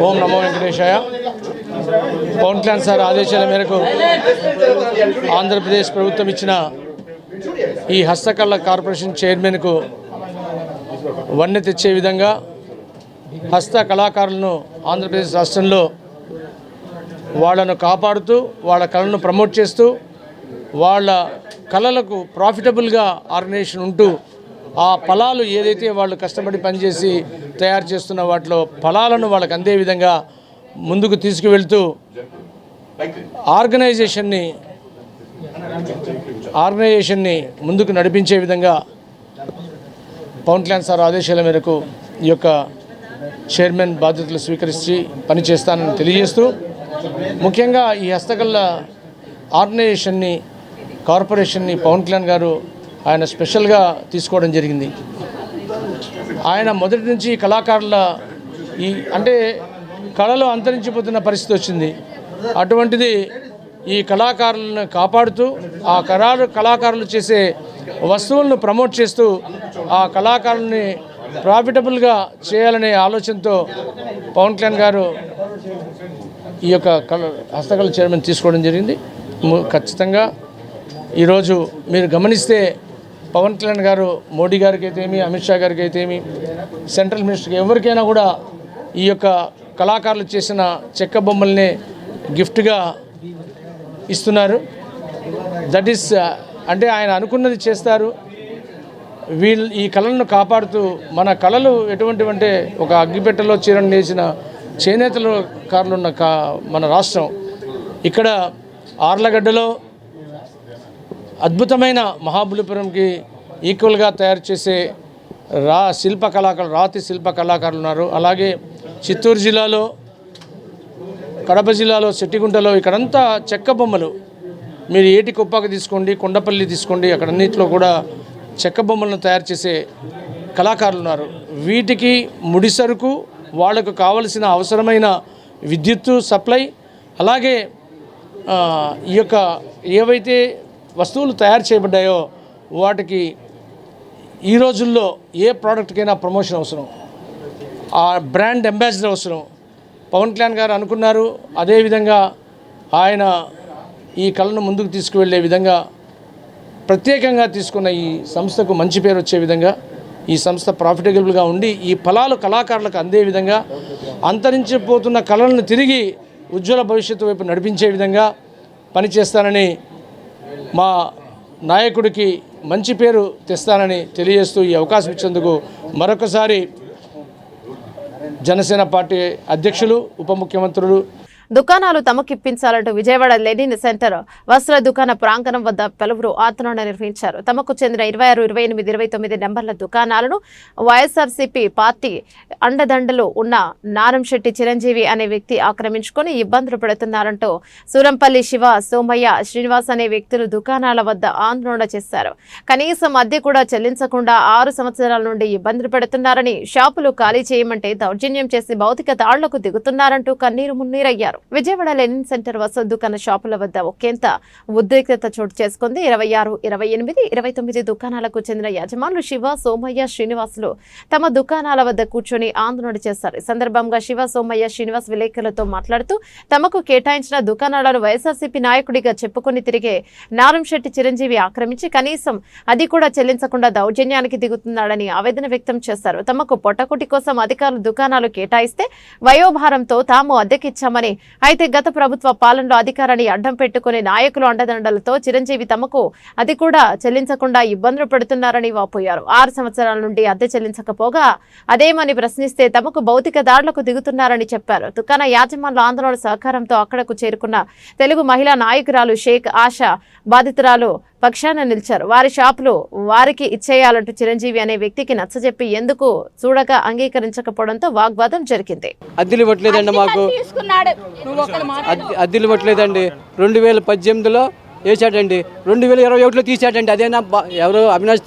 Speaker 11: ఓం నమో వెంకటేశాయ. పవన్ కళ్యాణ్ సార్ ఆదేశాల మేరకు ఆంధ్రప్రదేశ్ ప్రభుత్వం ఇచ్చిన ఈ హస్తకళ కార్పొరేషన్ చైర్మన్కు వన్నె తెచ్చే విధంగా హస్త కళాకారులను ఆంధ్రప్రదేశ్ రాష్ట్రంలో వాళ్ళను కాపాడుతూ, వాళ్ళ కళను ప్రమోట్ చేస్తూ, వాళ్ళ కళలకు ప్రాఫిటబుల్గా ఆర్గనైజేషన్ ఉంటూ, ఆ ఫలాలు ఏదైతే వాళ్ళు కష్టపడి పనిచేసి తయారు చేస్తున్న వాటిలో ఫలాలను వాళ్ళకు అందే విధంగా ముందుకు తీసుకువెళ్తూ ఆర్గనైజేషన్ని ముందుకు నడిపించే విధంగా పవన్ కళ్యాణ్ సార్ ఆదేశాల మేరకు ఈ యొక్క చైర్మన్ బాధ్యతలు స్వీకరించి పనిచేస్తానని తెలియజేస్తూ, ముఖ్యంగా ఈ హస్తకళ ఆర్గనైజేషన్ని, కార్పొరేషన్ని పవన్ కళ్యాణ్ గారు ఆయన స్పెషల్గా తీసుకోవడం జరిగింది. ఆయన మొదటి నుంచి కళాకారుల అంటే కళలు అంతరించిపోతున్న పరిస్థితి వచ్చింది. అటువంటిది ఈ కళాకారులను కాపాడుతూ, ఆ కళాకారులు చేసే వస్తువులను ప్రమోట్ చేస్తూ, ఆ కళాకారుల్ని ప్రాఫిటబుల్గా చేయాలనే ఆలోచనతో పవన్ కళ్యాణ్ గారు ఈ యొక్క హస్తకళ చైర్మన్ తీసుకోవడం జరిగింది. ఖచ్చితంగా ఈరోజు మీరు గమనిస్తే పవన్ కళ్యాణ్ గారు మోడీ గారికి అయితేమి, అమిత్ షా గారికి అయితేమి, సెంట్రల్ మినిస్టర్కి ఎవరికైనా కూడా ఈ యొక్క కళాకారులు చేసిన చెక్క బొమ్మల్ని గిఫ్ట్గా ఇస్తున్నారు. దట్ ఈస్ అంటే ఆయన అనుకున్నది చేస్తారు. ఈ కళలను కాపాడుతూ మన కళలు ఎటువంటివంటే ఒక అగ్గిపెట్టెలో చీరను నేసిన చేనేతల కారులు ఉన్న మన రాష్ట్రం. ఇక్కడ ఆర్లగడ్డలో అద్భుతమైన మహాబలిపురంకి ఈక్వల్గా తయారు చేసే రాతి శిల్ప కళాకారులు ఉన్నారు. అలాగే చిత్తూరు జిల్లాలో, కడప జిల్లాలో, సెట్టిగుంటలో ఇక్కడంతా చెక్క బొమ్మలు, మీరు ఏటి కుప్పాక తీసుకోండి, కొండపల్లి తీసుకోండి, అక్కడన్నింటిలో కూడా చెక్క బొమ్మలను తయారు చేసే కళాకారులు ఉన్నారు. వీటికి ముడిసరుకు, వాళ్లకు కావలసిన అవసరమైన విద్యుత్తు సప్లై, అలాగే ఈ యొక్క ఏవైతే వస్తువులు తయారు చేయబడ్డాయో వాటికి ఈ రోజుల్లో ఏ ప్రోడక్ట్కైనా ప్రమోషన్ అవసరం, ఆ బ్రాండ్ అంబాసిడర్ అవసరం. పవన్ కళ్యాణ్ గారు అనుకున్నారు, అదేవిధంగా ఆయన ఈ కళను ముందుకు తీసుకువెళ్ళే విధంగా ప్రత్యేకంగా తీసుకున్న ఈ సంస్థకు మంచి పేరు వచ్చే విధంగా, ఈ సంస్థ ప్రాఫిటబుల్గా ఉండి ఈ ఫలాలు కళాకారులకు అందే విధంగా, అంతరించిపోతున్న కళలను తిరిగి ఉజ్వల భవిష్యత్తు వైపు నడిపించే విధంగా పనిచేస్తానని, మా నాయకుడికి మంచి పేరు తెస్తానని తెలియజేస్తూ ఈ అవకాశం ఇచ్చేందుకు మరొకసారి జనసేన పార్టీ అధ్యక్షులు, ఉప ముఖ్యమంత్రులు
Speaker 1: దుకాణాలు తమకిప్పించాలంటూ విజయవాడ లెనిన్ సెంటర్ వస్త్ర దుకాణ ప్రాంగణం వద్ద పలువురు ఆందోళన నిర్వహించారు. తమకు చెందిన 26, 28, 29 నెంబర్ల దుకాణాలను వైఎస్ఆర్సీపీ పార్టీ అండదండలు ఉన్న నారంశెట్టి చిరంజీవి అనే వ్యక్తి ఆక్రమించుకొని ఇబ్బందులు పెడుతున్నారంటూ సూరంపల్లి శివ, సోమయ్య, శ్రీనివాస్ అనే వ్యక్తులు దుకాణాల వద్ద ఆందోళన చేశారు. కనీసం అద్దె కూడా చెల్లించకుండా 6 సంవత్సరాల నుండి ఇబ్బందులు పెడుతున్నారని, షాపులు ఖాళీ చేయమంటే దౌర్జన్యం చేసి భౌతిక దాడులకు దిగుతున్నారంటూ కన్నీరు మున్నీరయ్యారు. విజయవాడ లెనిన్ సెంటర్ వస్త్ర దుకాణ షాపుల వద్ద ఒకంత ఉద్రిక్తత చోటు చేసుకుంది. 26, 28, 29 దుకాణాలకు చెందిన యజమానులు శివ, సోమయ్య, శ్రీనివాసులు తమ దుకాణాల వద్ద కూర్చొని ఆందోళన చేశారు. ఈ సందర్భంగా శివ, సోమయ్య, శ్రీనివాస్ విలేకరులతో మాట్లాడుతూ తమకు కేటాయించిన దుకాణాలను వైఎస్ఆర్సీపీ నాయకుడిగా చెప్పుకుని తిరిగే నారంశెట్టి చిరంజీవి ఆక్రమించి కనీసం అది కూడా చెల్లించకుండా దౌర్జన్యానికి దిగుతున్నాడని ఆవేదన వ్యక్తం చేశారు. తమకు పొట్టకుటి కోసం అధికారులు దుకాణాలు కేటాయిస్తే వయోభారంతో తాము అద్దెకిచ్చామని, అయితే గత ప్రభుత్వ పాలనలో అధికారాన్ని అడ్డం పెట్టుకుని నాయకులు అండదండలతో చిరంజీవి తమకు అది కూడా చెల్లించకుండా ఇబ్బందులు పెడుతున్నారని వాపోయారు. 6 సంవత్సరాల నుండి అద్దె చెల్లించకపోగా అదేమని ప్రశ్నిస్తే తమకు భౌతిక దాడులకు దిగుతున్నారని చెప్పారు. దుకాణ యాజమానుల ఆందోళన సహకారంతో అక్కడకు చేరుకున్న తెలుగు మహిళా నాయకురాలు షేక్ ఆశా బాధితురాలు పక్షాన నిలిచారు. వారి షాపులు వారికి ఇచ్చేయాలంటూ చిరంజీవి అనే వ్యక్తికి నచ్చజెప్పి ఎందుకు చూడగా అంగీకరించకపోవడంతో వాగ్వాదం జరిగింది.
Speaker 12: అద్దెలు ఇవ్వట్లేదండి, మాకు అద్దెలు ఇవ్వట్లేదండి. 2018లో వేసాడండి, 2021లో తీసాడండి. అదేనా ఎవరో అవినాష్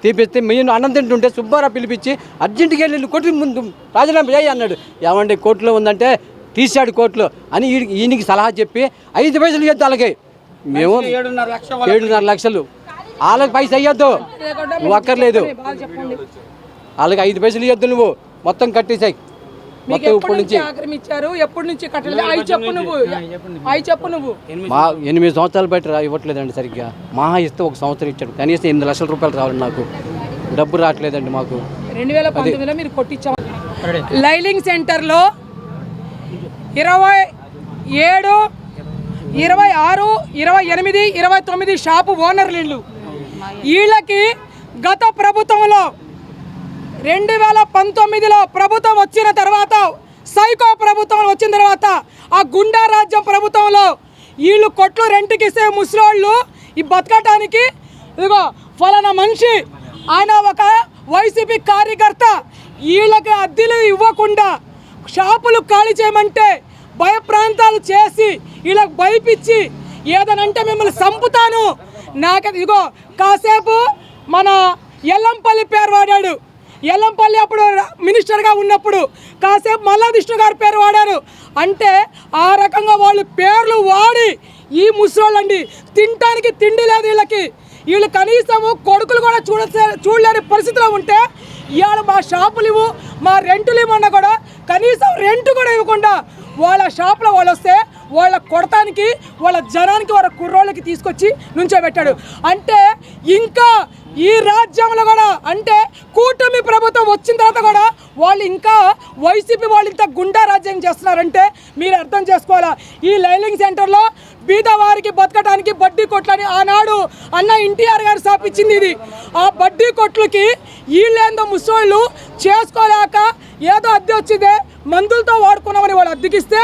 Speaker 12: తీపిస్తే మేము అన్నం తింటుంటే సుబ్బారావు పిలిపించి అర్జెంటుగా వెళ్ళి కోర్టు ముందు రాజీనామా చేయి అన్నాడు. ఏమంటే కోర్టులో ఉందంటే తీశాడు కోర్టులో అని ఈయనకి సలహా చెప్పి 5 పైసలు ఇవ్వద్దు వాళ్ళకి. మేము 7.5 లక్షలు వాళ్ళకి పైసలు అయ్యొద్దు, నువ్వు అక్కర్లేదు. వాళ్ళకి 5 పైసలు ఇవ్వద్దు, నువ్వు మొత్తం కట్టేసాయి. మొత్తం ఇప్పటి నుంచి
Speaker 9: ఎప్పటి నుంచి చెప్పు నువ్వు.
Speaker 12: మా 8 సంవత్సరాలు బయట ఇవ్వట్లేదండి సరిగ్గా. మహా ఇస్తే 1 సంవత్సరం ఇచ్చాడు, కనీసం 8 లక్షల రూపాయలు రావాలి. నాకు డబ్బు రావట్లేదండి. మాకు
Speaker 9: 2019లో మీరు కొట్టించాం. లైలింగ్ సెంటర్లో 27, 26, 28, 29 షాపు ఓనర్లు ఇళ్ళు. వీళ్ళకి గత ప్రభుత్వంలో 2019లో ప్రభుత్వం వచ్చిన తర్వాత, సైకో ప్రభుత్వం వచ్చిన తర్వాత, ఆ గుండా రాజ్యం ప్రభుత్వంలో వీళ్ళు కొట్లు రెంట్కి ఇస్తే ముసలోళ్ళు ఈ బతకటానికి ఇదిగో ఫలానా మనిషి ఆయన ఒక వైసీపీ కార్యకర్త వీళ్ళకి అద్దెలు ఇవ్వకుండా షాపులు ఖాళీ చేయమంటే భయప్రాంతాలు చేసి వీళ్ళకి భయపించి ఏదనంటే మిమ్మల్ని చంపుతాను, నాకు ఇదిగో కాసేపు మన ఎల్లంపల్లి పేరు వాడాడు. ఎల్లంపల్లి అప్పుడు మినిస్టర్గా ఉన్నప్పుడు కాసేపు మల్లావిష్ణు గారి పేరు వాడారు. అంటే ఆ రకంగా వాళ్ళు పేర్లు వాడి ఈ ముసలోళ్ళండి తినటానికి తిండి లేదు వీళ్ళకి. వీళ్ళు కనీసము కొడుకులు కూడా చూడలేని పరిస్థితిలో ఉంటే ఇవాళ మా షాపులు ఇవ్వు, మా రెంటులు ఇవ్వకుండా కూడా కనీసం రెంట్ కూడా ఇవ్వకుండా వాళ్ళ షాపులో వాళ్ళు వస్తే
Speaker 13: వాళ్ళ కొడతానికి వాళ్ళ జనానికి వాళ్ళ కుర్రోళ్ళకి తీసుకొచ్చి నుంచోబెట్టాడు. అంటే ఇంకా ఈ రాజ్యంలో కూడా అంటే కూటమి ప్రభుత్వం వచ్చిన తర్వాత కూడా వాళ్ళు ఇంకా వైసీపీ వాళ్ళు ఇంత గుండా రాజ్యం చేస్తున్నారంటే మీరు అర్థం చేసుకోవాలా. ఈ లైలింగ్ సెంటర్లో బీదవారికి బతకడానికి బడ్డీ కొట్లని ఆనాడు అన్న ఎన్టీఆర్ గారు స్థాపించింది. ఇది ఆ బడ్డీ కొట్లకి వీళ్ళేందో ముసోళ్ళు చేసుకోలేక ఏదో అద్దె వచ్చిందే మందులతో వాడుకున్నామని వాళ్ళు అద్దెకిస్తే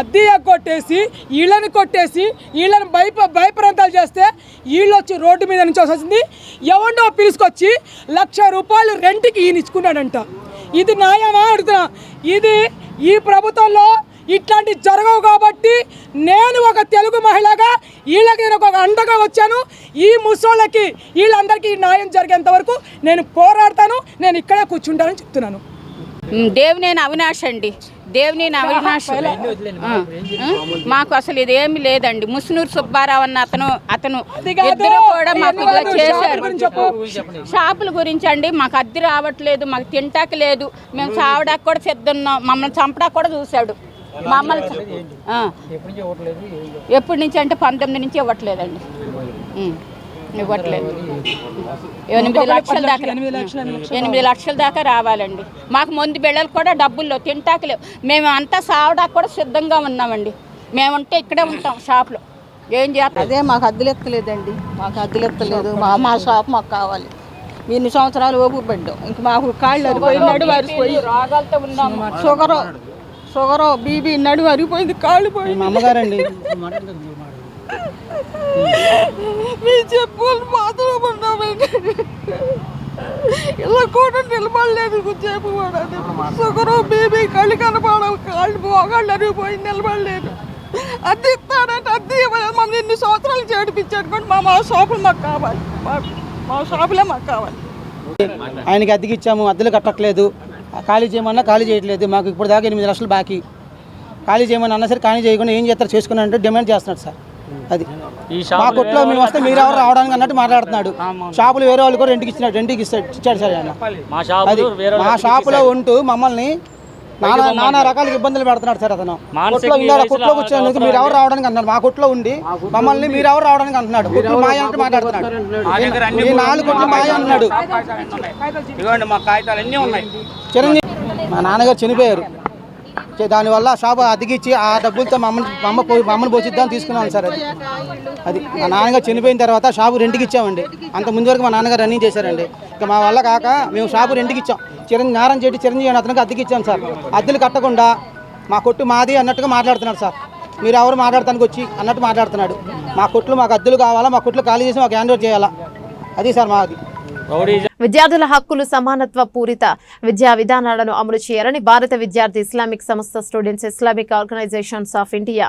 Speaker 13: అద్దె కొట్టేసి వీళ్ళని కొట్టేసి వీళ్ళని భయప్రాంతాలు చేస్తే వీళ్ళు వచ్చి రోడ్డు మీద నుంచి వచ్చింది. ఎవరినో పిలుచుకొచ్చి ₹1,00,000 రెంట్కి ఈయన ఇచ్చుకున్నాడంట. ఇది న్యాయమా అడుగుతున్నా. ఇది ఈ ప్రభుత్వంలో ఇట్లాంటి జరగవు కాబట్టి నేను ఒక తెలుగు మహిళగా వీళ్ళకి నేను ఒక అండగా వచ్చాను. ఈ ముసోళ్ళకి వీళ్ళందరికీ న్యాయం జరిగేంత వరకు నేను పోరాడతాను. నేను ఇక్కడే కూర్చుంటానని చెప్తున్నాను.
Speaker 14: దేవినేని అవినాష్ అండి, దేవినేని అవినాష్. మాకు అసలు ఇదేమి లేదండి. ముసునూరు సుబ్బారావు అన్న అతను ఇద్దరు కూడా మాకు ఇలా చేశారు. షాపుల గురించి అండి, మాకు అద్దె రావట్లేదు, మాకు తింటాక లేదు, మేము చావడానికి కూడా సిద్ధున్నాం, మమ్మల్ని చంపడానికి కూడా చూశాడు. మమ్మల్ని ఎప్పటి నుంచి అంటే 19 నుంచి ఇవ్వట్లేదండి, ఇవ్వట్లేదు. 8 లక్షల దాకా రావాలండి. మాకు ముందు బిళ్ళలు కూడా డబ్బుల్లో తింటాక లేవు. మేము అంతా సావడానికి కూడా సిద్ధంగా ఉన్నామండి. మేము ఉంటే ఇక్కడే ఉంటాం షాప్లో. ఏం చేస్తాం?
Speaker 15: అదే మాకు అద్దెలెత్తలేదండి, మాకు అద్దెలెత్తలేదు. మా షాప్ మాకు కావాలి. ఇన్ని సంవత్సరాలు ఓపిక పడ్డాం. ఇంక మాకు కాళ్ళు అరిపోయినాడు, అరిపోయి
Speaker 14: రోగాలతో ఉన్నాము.
Speaker 15: షుగరు బీబీ నడువు అరిగిపోయింది, కాళ్ళు పోయి. మా అమ్మగారండి మీ చెప్పులు మాత్రం ఉన్నామండి. ఇలా కూడా నిలబడలేదు, చెప్పు షుగరు బీబీ కళ్ళు కనపడవు, కాళ్ళు మోగాళ్ళు అరిగిపోయి నిలబడలేదు. అద్దె ఇస్తాడంటే అద్దె ఇవ్వలేదు. మమ్మల్ని ఇన్ని సంవత్సరాలు చేడిపించాడు కూడా మా షాపులు మాకు కావాలి, మా షాపులే మాకు కావాలి.
Speaker 16: ఆయనకి అద్దెకి ఇచ్చాము, అద్దెలు కట్టట్లేదు. ఖాళీ చేయమన్నా ఖాళీ చేయట్లేదు. మాకు ఇప్పుడు దాకా 8 లక్షలు బాకీ. ఖాళీ చేయమని అన్నా సరే ఖాళీ చేయకుండా ఏం చేస్తారు చేసుకున్నా అంటే డిమాండ్ చేస్తున్నాడు సార్. అది మా కొట్లో మేము వస్తే మీరు ఎవరు రావడానికి అన్నట్టు మాట్లాడుతున్నాడు. షాపులు వేరే వాళ్ళు కూడా రెంట్కి ఇచ్చాడు సార్ ఆయన. అది మా షాపులో ఉంటూ మమ్మల్ని నానా రకాల ఇబ్బందులు పెడుతున్నాడు సార్. అతను కొట్లో కూర్చోడానికి మీరు ఎవరు రావడానికి అంటున్నాడు. మా కొట్లో ఉండి మమ్మల్ని మీరు ఎవరు రావడానికి అంటున్నాడు. కొట్లు మాయ అంటే మాట్లాడుతున్నాడు. 4 కొట్లు మాయ అంటున్నాడు. చిరంజీవి మా నాన్నగారు చనిపోయారు. దానివల్ల షాపు అద్దెకిచ్చి ఆ డబ్బులతో మమ్మల్ని పోసిద్దామని తీసుకున్నాను సార్. అది మా నాన్నగారు చనిపోయిన తర్వాత షాపు రెంట్కి ఇచ్చామండి. అంత ముందు వరకు మా నాన్నగారు రన్నింగ్ చేశారండి. ఇక మా వల్ల కాక మేము షాపు రెంట్కి ఇచ్చాం. చిరంజీవి అని అతనికి అద్దెకి ఇచ్చాం సార్. అద్దెలు కట్టకుండా మా కొట్టు మాది అన్నట్టుగా మాట్లాడుతున్నాడు సార్. మీరు ఎవరు మాట్లాడటానికి వచ్చి అన్నట్టు మాట్లాడుతున్నాడు. మా కొట్లు మాకు అద్దెలు కావాలా, మా కొట్లు ఖాళీ చేసి మాకు హ్యాండ్ ఓవర్ చేయాలా, అది సార్ మాది.
Speaker 1: విద్యార్థుల హక్కులు సమానత్వ పూరిత విద్యా విధానాలను అమలు చేయాలని భారత విద్యార్థి ఇస్లామిక్ సంస్థ students Islamic organisations of India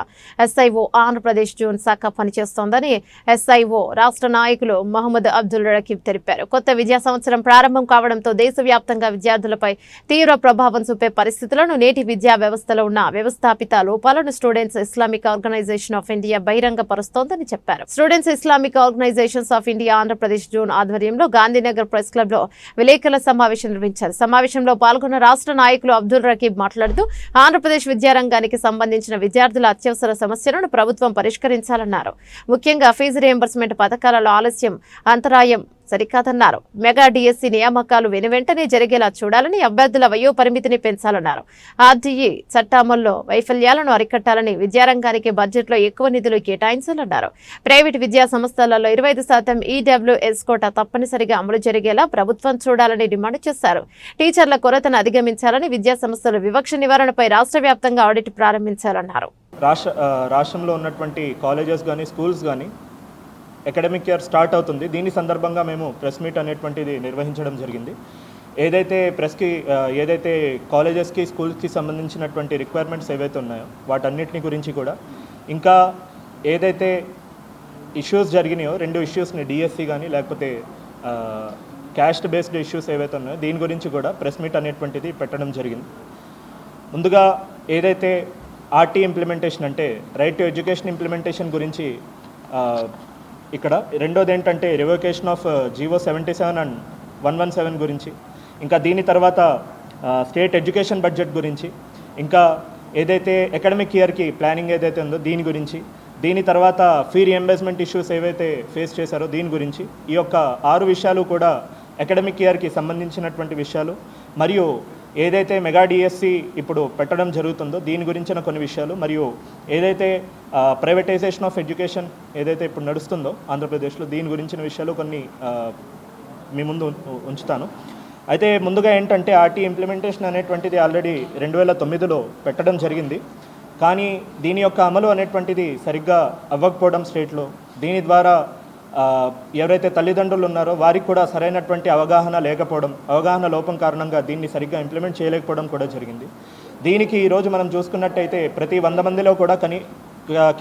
Speaker 1: SIO Andhra Pradesh zone శాఖ పనిచేస్తోందని SIO రాష్ట్ర నాయకులు మహమ్మద్ అబ్దుల్ రకీబ్ తెలిపారు. కొత్త విద్యా సంవత్సరం ప్రారంభం కావడంతో దేశవ్యాప్తంగా విద్యార్థులపై తీవ్ర ప్రభావం చూపే పరిస్థితులను, నేటి విద్యా వ్యవస్థలో ఉన్న వ్యవస్థాపిత లోపాలను students Islamic organisation of India బహిరంగపరుస్తోందని చెప్పారు. Students Islamic organisations of India Andhra Pradesh zone ఆధ్వర్యంలో గాంధీనగర్ ప్రెస్ క్లబ్ లో విలేకరుల సమావేశం నిర్వహించారు. సమావేశంలో పాల్గొన్న రాష్ట్ర నాయకులు అబ్దుల్ రకీబ్ మాట్లాడుతూ ఆంధ్రప్రదేశ్ విద్యారంగానికి సంబంధించిన విద్యార్థుల అత్యవసర సమస్యలను ప్రభుత్వం పరిష్కరించాలన్నారు. ముఖ్యంగా ఫీజు రియంబర్స్మెంట్ పథకాలలో ఆలస్యం, అంతరాయం సరికాదన్నారు. మెగా DSC నియామకాలు వెనువెంటనే జరిగేలా చూడాలని, అభ్యర్థుల వయో పరిమితిని పెంచాలన్నారు. RTE చట్టామల్లో వైఫల్యాలను అరికట్టాలని, విద్యారంగానికి బడ్జెట్లో ఎక్కువ నిధులు కేటాయించాలన్నారు. ప్రైవేటు విద్యా సంస్థలలో 25% EWS కోటా తప్పనిసరిగా అమలు జరిగేలా ప్రభుత్వం చూడాలని డిమాండ్ చేశారు. టీచర్ల కొరతను అధిగమించాలని, విద్యా సంస్థల వివక్ష నివారణపై రాష్ట్ర వ్యాప్తంగా ఆడిట్ ప్రారంభించాలన్నారు.
Speaker 17: రాష్ట్రంలో ఉన్నటువంటి కాలేజెస్ కానీ స్కూల్స్ కానీ అకాడమిక్ ఇయర్ స్టార్ట్ అవుతుంది. దీని సందర్భంగా మేము ప్రెస్ మీట్ అనేటువంటిది నిర్వహించడం జరిగింది. ఏదైతే కాలేజెస్కి స్కూల్స్కి సంబంధించినటువంటి రిక్వైర్మెంట్స్ ఏవైతే ఉన్నాయో వాటన్నిటిని గురించి కూడా, ఇంకా ఏదైతే ఇష్యూస్ జరిగినాయో 2 ఇష్యూస్ని DSC కానీ లేకపోతే క్యాస్ట్ బేస్డ్ ఇష్యూస్ ఏవైతే ఉన్నాయో దీని గురించి కూడా ప్రెస్ మీట్ అనేటువంటిది పెట్టడం జరిగింది. ముందుగా ఏదైతే RT ఇంప్లిమెంటేషన్ అంటే రైట్ టు ఎడ్యుకేషన్ ఇంప్లిమెంటేషన్ గురించి ఇక్కడ, రెండోది ఏంటంటే రివోకేషన్ ఆఫ్ GO 77 అండ్ 117 గురించి, ఇంకా దీని తర్వాత స్టేట్ ఎడ్యుకేషన్ బడ్జెట్ గురించి, ఇంకా ఏదైతే అకాడమిక్ ఇయర్కి ప్లానింగ్ ఏదైతే ఉందో దీని గురించి, దీని తర్వాత ఫీ రియంబర్స్మెంట్ ఇష్యూస్ ఏవైతే ఫేస్ చేశారో దీని గురించి, ఈ యొక్క 6 విషయాలు కూడా అకాడమిక్ ఇయర్కి సంబంధించినటువంటి విషయాలు, మరియు ఏదైతే మెగా డిఎస్సి ఇప్పుడు పెట్టడం జరుగుతుందో దీని గురించిన కొన్ని విషయాలు, మరియు ఏదైతే ప్రైవేటైజేషన్ ఆఫ్ ఎడ్యుకేషన్ ఏదైతే ఇప్పుడు నడుస్తుందో ఆంధ్రప్రదేశ్లో దీని గురించిన విషయాలు కొన్ని మీ ముందు ఉంచుతాను. అయితే ముందుగా ఏంటంటే ఆర్టీ ఇంప్లిమెంటేషన్ అనేటువంటిది ఆల్రెడీ 2009లో పెట్టడం జరిగింది. కానీ దీని యొక్క అమలు అనేటువంటిది సరిగ్గా అవ్వకపోవడం స్టేట్లో, దీని ద్వారా ఎవరైతే తల్లిదండ్రులు ఉన్నారో వారికి కూడా సరైనటువంటి అవగాహన లేకపోవడం, అవగాహన లోపం కారణంగా దీన్ని సరిగ్గా ఇంప్లిమెంట్ చేయలేకపోవడం కూడా జరిగింది. దీనికి ఈరోజు మనం చూసుకున్నట్టయితే ప్రతి 100 మందిలో కూడా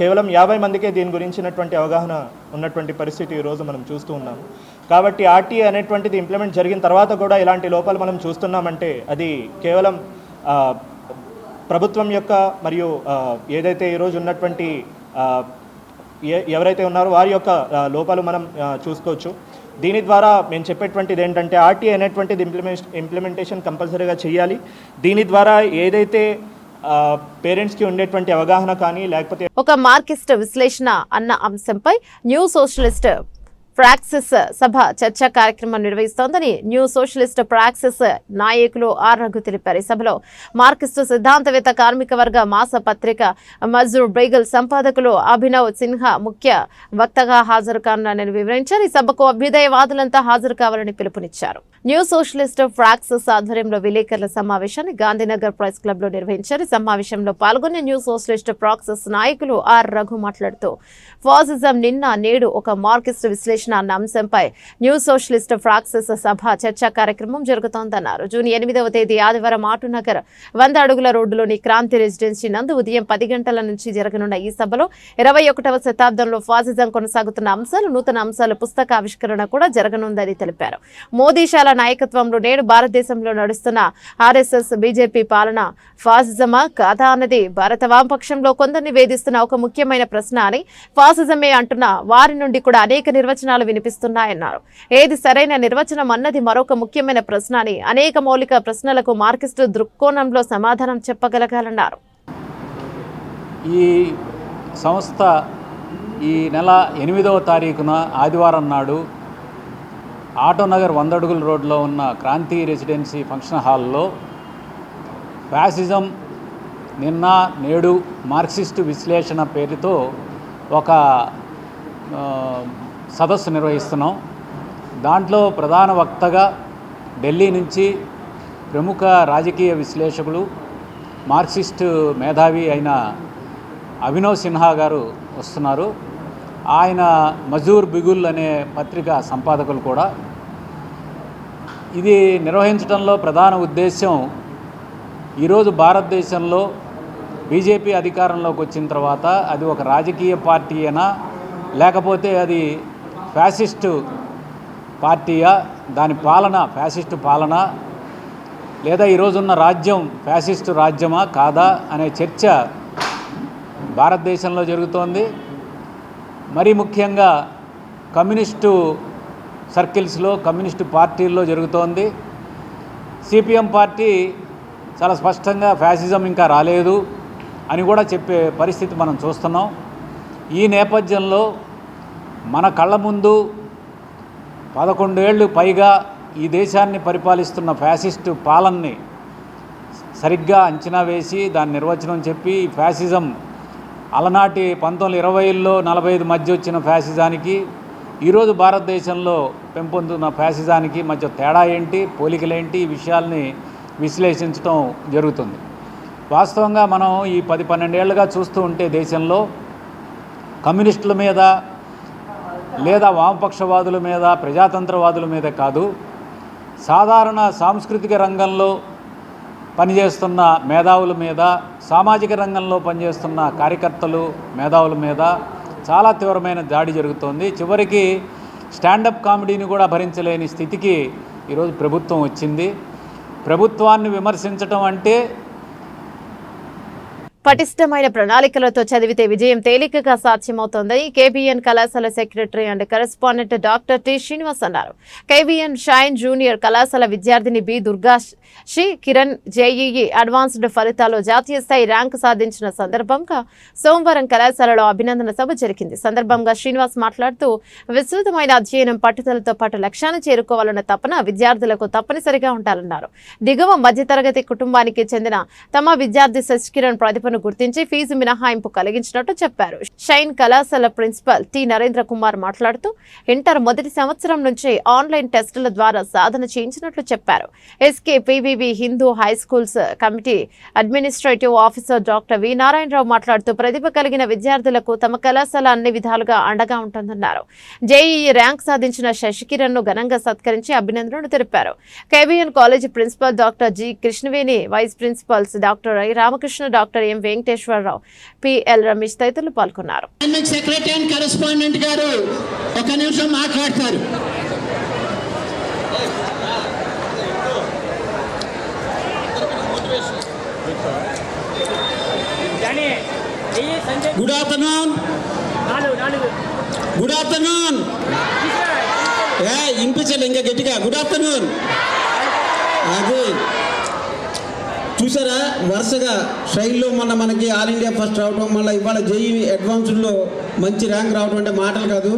Speaker 17: కేవలం 50 మందికే దీని గురించినటువంటి అవగాహన ఉన్నటువంటి పరిస్థితి ఈరోజు మనం చూస్తూ ఉన్నాము. కాబట్టి ఆర్టీ అనేటువంటిది ఇంప్లిమెంట్ జరిగిన తర్వాత కూడా ఇలాంటి లోపాలు మనం చూస్తున్నామంటే అది కేవలం ప్రభుత్వం యొక్క మరియు ఏదైతే ఈరోజు ఉన్నటువంటి ఎవరైతే ఉన్నారో వారి యొక్క లోపాలు మనం చూసుకోవచ్చు. దీని ద్వారా మేము చెప్పేటువంటిది ఏంటంటే ఆర్టీ అనేటువంటిది ఇంప్లిమెంటేషన్ కంపల్సరీగా చేయాలి. దీని ద్వారా ఏదైతే పేరెంట్స్కి ఉండేటువంటి అవగాహన కానీ లేకపోతే
Speaker 1: ఒక మార్కిస్ట్ విశ్లేషణ అన్న అంశంపై న్యూ సోషలిస్ట్ ప్రాక్సిస్ సభ చర్చా కార్యక్రమం నిర్వహిస్తోందని న్యూ సోషలిస్ట్ ప్రాక్సిస్ నాయకులు ఆర్ రఘు తెలిపారు. ఈ సభలో మార్కిస్టు సిద్ధాంతవేత్త కార్మిక వర్గ మాస పత్రిక మజ్దూర్ బ్రేగల్ సంపాదకులు అభినవ్ సిన్హా ముఖ్య వక్తగా హాజరు కానున్నారని వివరించారు. ఈ సభకు అభ్యుదయవాదులంతా హాజరు కావాలని పిలుపునిచ్చారు. న్యూ సోషలిస్ట్ ప్రాక్సిస్ ఆధ్వర్యంలో విలేకరుల సమావేశాన్ని గాంధీనగర్ ప్రెస్ క్లబ్ లో నిర్వహించారు. ఈ సమావేశంలో పాల్గొన్న న్యూ సోషలిస్ట్ ప్రాక్సిస్ నాయకులు ఆర్ రఘు మాట్లాడుతూ ఫాసిజం నిన్న నేడు ఒక మార్కిస్ట్ విశ్లేషణ అన్న అంశంపై న్యూ సోషలిస్ట్ ప్రాక్సిస్ సభ చర్చా కార్యక్రమం జరుగుతోందన్నారు. జూన్ 8వ తేదీ ఆదివారం ఆటోనగర్ 100 అడుగుల రోడ్డులోని క్రాంతి రెసిడెన్సీ నందు ఉదయం 10 గంటల నుంచి జరగనున్న ఈ సభలో 21వ శతాబ్దంలో ఫాసిజం కొనసాగుతున్న అంశాలు, నూతన అంశాల పుస్తక ఆవిష్కరణ కూడా జరగనుందని తెలిపారు. మోదీ షాల నాయకత్వంలో నేడు భారతదేశంలో నడుస్తున్న ఆర్ఎస్ఎస్ బీజేపీ పాలన ఫాసిజమా కాదా అన్నది భారత వామపక్షంలో కొందరిని వేధిస్తున్న ఒక ముఖ్యమైన ప్రశ్న అని, ఫాసిజమే అంటున్న వారి నుండి కూడా అనేక నిర్వచనాలు వినిపిస్తున్నాయన్నారు. ఏది సరైన నిర్వచనం అన్నది మరొక ముఖ్యమైన ప్రశ్న అని, అనేక మౌలిక ప్రశ్నలకు మార్కిస్టు దృక్కోణంలో సమాధానం చెప్పగలగాలన్నారు.
Speaker 18: ఈ సంస్థ ఈ నెల 8వ తారీఖున ఆదివారం నాడు ఆటోనగర్ 100 అడుగుల రోడ్లో ఉన్న క్రాంతి రెసిడెన్సీ ఫంక్షన్ హాల్లో ఫ్యాసిజం నిన్న నేడు మార్క్సిస్టు విశ్లేషణ పేరుతో ఒక సదస్సు నిర్వహిస్తున్నాం. దాంట్లో ప్రధాన వక్తగా ఢిల్లీ నుంచి ప్రముఖ రాజకీయ విశ్లేషకులు మార్క్సిస్టు మేధావి అయిన అభినవ్ సిన్హా గారు వస్తున్నారు. ఆయన మజూర్ బిగుల్ అనే పత్రిక సంపాదకులు కూడా. ఇది నిర్వహించడంలో ప్రధాన ఉద్దేశం ఈరోజు భారతదేశంలో బీజేపీ అధికారంలోకి వచ్చిన తర్వాత అది ఒక రాజకీయ పార్టీ అయినా లేకపోతే అది ఫ్యాసిస్టు పార్టీయా, దాని పాలన ఫ్యాసిస్టు పాలన, లేదా ఈరోజున్న రాజ్యం ఫ్యాసిస్టు రాజ్యమా కాదా అనే చర్చ భారతదేశంలో జరుగుతోంది. మరీ ముఖ్యంగా కమ్యూనిస్టు సర్కిల్స్లో, కమ్యూనిస్టు పార్టీల్లో జరుగుతోంది. సిపిఎం పార్టీ చాలా స్పష్టంగా ఫ్యాసిజం ఇంకా రాలేదు అని కూడా చెప్పే పరిస్థితి మనం చూస్తున్నాం. ఈ నేపథ్యంలో మన కళ్ళ ముందు 11 ఏళ్ళు పైగా ఈ దేశాన్ని పరిపాలిస్తున్న ఫ్యాసిస్టు పాలనని సరిగ్గా అంచనా వేసి దాని నిర్వచనం చెప్పి ఫ్యాసిజం అలనాటి 1920లో 45 మధ్య వచ్చిన ఫ్యాసిజానికి ఈరోజు భారతదేశంలో పెంపొందుతున్న ఫ్యాసిజానికి మధ్య తేడా ఏంటి, పోలికలేంటి, ఈ విషయాల్ని విశ్లేషించడం జరుగుతుంది. వాస్తవంగా మనం ఈ 10-12 ఏళ్ళుగా చూస్తూ ఉంటే దేశంలో కమ్యూనిస్టుల మీద లేదా వామపక్షవాదుల మీద, ప్రజాతంత్రవాదుల మీద కాదు, సాధారణ సాంస్కృతిక రంగంలో పనిచేస్తున్న మేధావుల మీద, సామాజిక రంగంలో పనిచేస్తున్న కార్యకర్తలు, మేధావుల మీద చాలా తీవ్రమైన దాడి జరుగుతోంది. చివరికి స్టాండప్ కామెడీని కూడా భరించలేని స్థితికి ఈరోజు ప్రభుత్వం వచ్చింది. ప్రభుత్వాన్ని విమర్శించడం అంటే
Speaker 1: పటిష్టమైన ప్రణాళికలతో చదివితే విజయం తేలికగా సాధ్యమవుతోందని కేబీఎన్ కళాశాల secretary and correspondent doctor T Srinivas అన్నారు. కేబీఎన్ షైన్ జూనియర్ కళాశాల విద్యార్థిని B Durga Kiran JEE advanced ఫలితాల్లో జాతీయ స్థాయి ర్యాంకు సాధించిన సందర్భంగా సోమవారం కళాశాలలో అభినందన సభ జరిగింది. సందర్భంగా శ్రీనివాస్ మాట్లాడుతూ విస్తృతమైన అధ్యయనం, పట్టుదలతో పాటు లక్ష్యాన్ని చేరుకోవాలన్న తపన విద్యార్థులకు తప్పనిసరిగా ఉండాలన్నారు. దిగువ మధ్యతరగతి కుటుంబానికి చెందిన తమ విద్యార్థి శశికిరణ్ ప్రతిభను గుర్తించి ఫీజు మినహాయింపు కలిగించినట్టు చెప్పారు. షైన్ కళాశాల ప్రిన్సిపల్ టి నరేంద్ర కుమార్ మాట్లాడుతూ ఇంటర్ మొదటి సంవత్సరం నుంచే ఆన్లైన్ టెస్టుల ద్వారా సాధన చేయించినట్లు చెప్పారు. SK PVB Hindu high schools committee administrative officer doctor V Narayanarao మాట్లాడుతూ ప్రతిభ కలిగిన విద్యార్థులకు తమ కళాశాల అన్ని విధాలుగా అండగా ఉంటుందన్నారు. జేఈఈ ర్యాంక్ సాధించిన శశికిరణ్ ను ఘనంగా సత్కరించి అభినందనలు తెలిపారు. KBN college principal doctor G Krishnaveni, vice principals doctor I Ramakrishna, doctor M Venkateswara Rao, PL Ramesh తదితరులు పాల్గొన్నారు.
Speaker 19: సెక్రటరీ అండ్ కరెస్పాండెంట్ గారు ఒక నిమిషం మాట్లాడతారు. Good afternoon. Good afternoon. వినిపించండి ఇంకా గట్టిగా. Good afternoon. అది చూసారా, వరుసగా షైన్లో మొన్న మనకి ఆల్ ఇండియా ఫస్ట్ రావడం, మళ్ళీ ఇవాళ జేఈ అడ్వాన్స్డ్లో మంచి ర్యాంక్ రావడం అంటే మాటలు కాదు.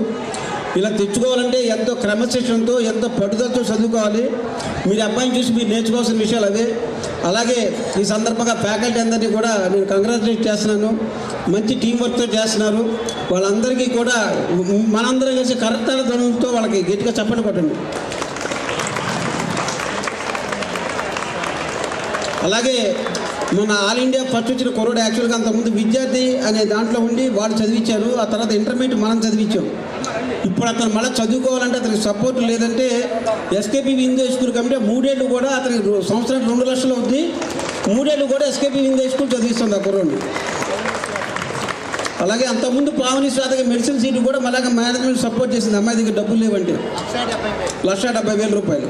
Speaker 19: ఇలా తెచ్చుకోవాలంటే ఎంతో క్రమశిక్షణతో, ఎంతో పట్టుదలతో చదువుకోవాలి. మీరు అబ్బాయిని చూసి మీరు నేర్చుకోవాల్సిన విషయాలు అవే. అలాగే ఈ సందర్భంగా ఫ్యాకల్టీ అందరినీ కూడా నేను కంగ్రాచులేట్ చేస్తున్నాను. మంచి టీం వర్క్తో చేస్తున్నారు. వాళ్ళందరికీ కూడా మనందరం కలిసి కరెక్టాల ధనంతో వాళ్ళకి గట్టిగా చప్పట్లు కొట్టండి. అలాగే మన ఆల్ ఇండియా ఫస్ట్ వచ్చిన కుర్రోడు యాక్చువల్గా అంతకుముందు విద్యార్థి అనే దాంట్లో ఉండి వాళ్ళు చదివించారు. ఆ తర్వాత ఇంటర్మీడియట్ మనం చదివించాం. ఇప్పుడు అతను మళ్ళీ చదువుకోవాలంటే అతనికి సపోర్ట్ లేదంటే ఎస్కేపీ హిందూ స్కూల్ కమిటీ 3 ఏళ్ళు కూడా అతనికి సంవత్సరానికి 2 లక్షలు అవుతుంది. 3 ఏళ్ళు కూడా ఎస్కేపీ హిందూ స్కూల్ చదివిస్తుంది ఆ కుర్రోడిని. అలాగే అంతకుముందు పావని శ్రాతకి మెడిసిన్ సీటు కూడా మళ్ళీ మేనేజ్మెంట్ సపోర్ట్ చేసింది. అమ్మాయి దగ్గర డబ్బులు లేవంటే 1,70,000 రూపాయలు.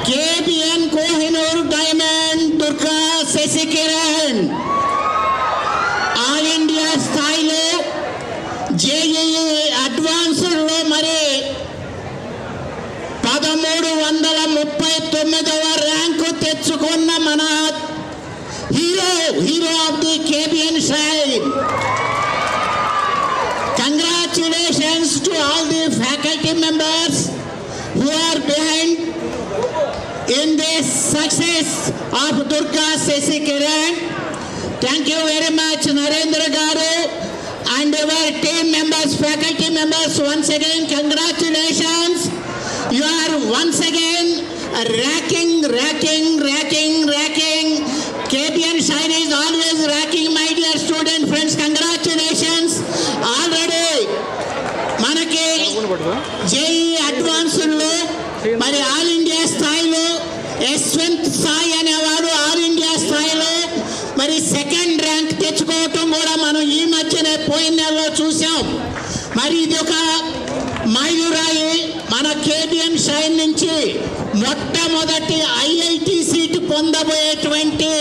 Speaker 19: KBN Kohinoor diamond Durga Sasikiran all India స్థాయిలో జేఈఈ అడ్వాన్స్డ్లో మరి 1339వ ర్యాంకు తెచ్చుకున్న మన hero of the KBN shine. Congratulations to all the faculty members who are behind in this success of Durga Sesikiran. Thank you very much, Narendra Garu and our team members, faculty members. Once again, congratulations. You are once again racking. KBN Shine is always racking, my dear student friends. Congratulations. Already మనకి JEE అడ్వాన్స్డ్లో మరి all India స్థాయిలో యశ్వంత్ సాయి అనేవాడు all India స్థాయిలో మరి 2nd rank తెచ్చుకోవటం కూడా మనం ఈ మధ్యనే పోయిన నెలలో చూసాం. మరి ఇది ఒక మైలురాయి. మన కేబీఎన్ షైన్ నుంచి మొట్టమొదటి ఐఐటి సీటు పొందబోయేటువంటి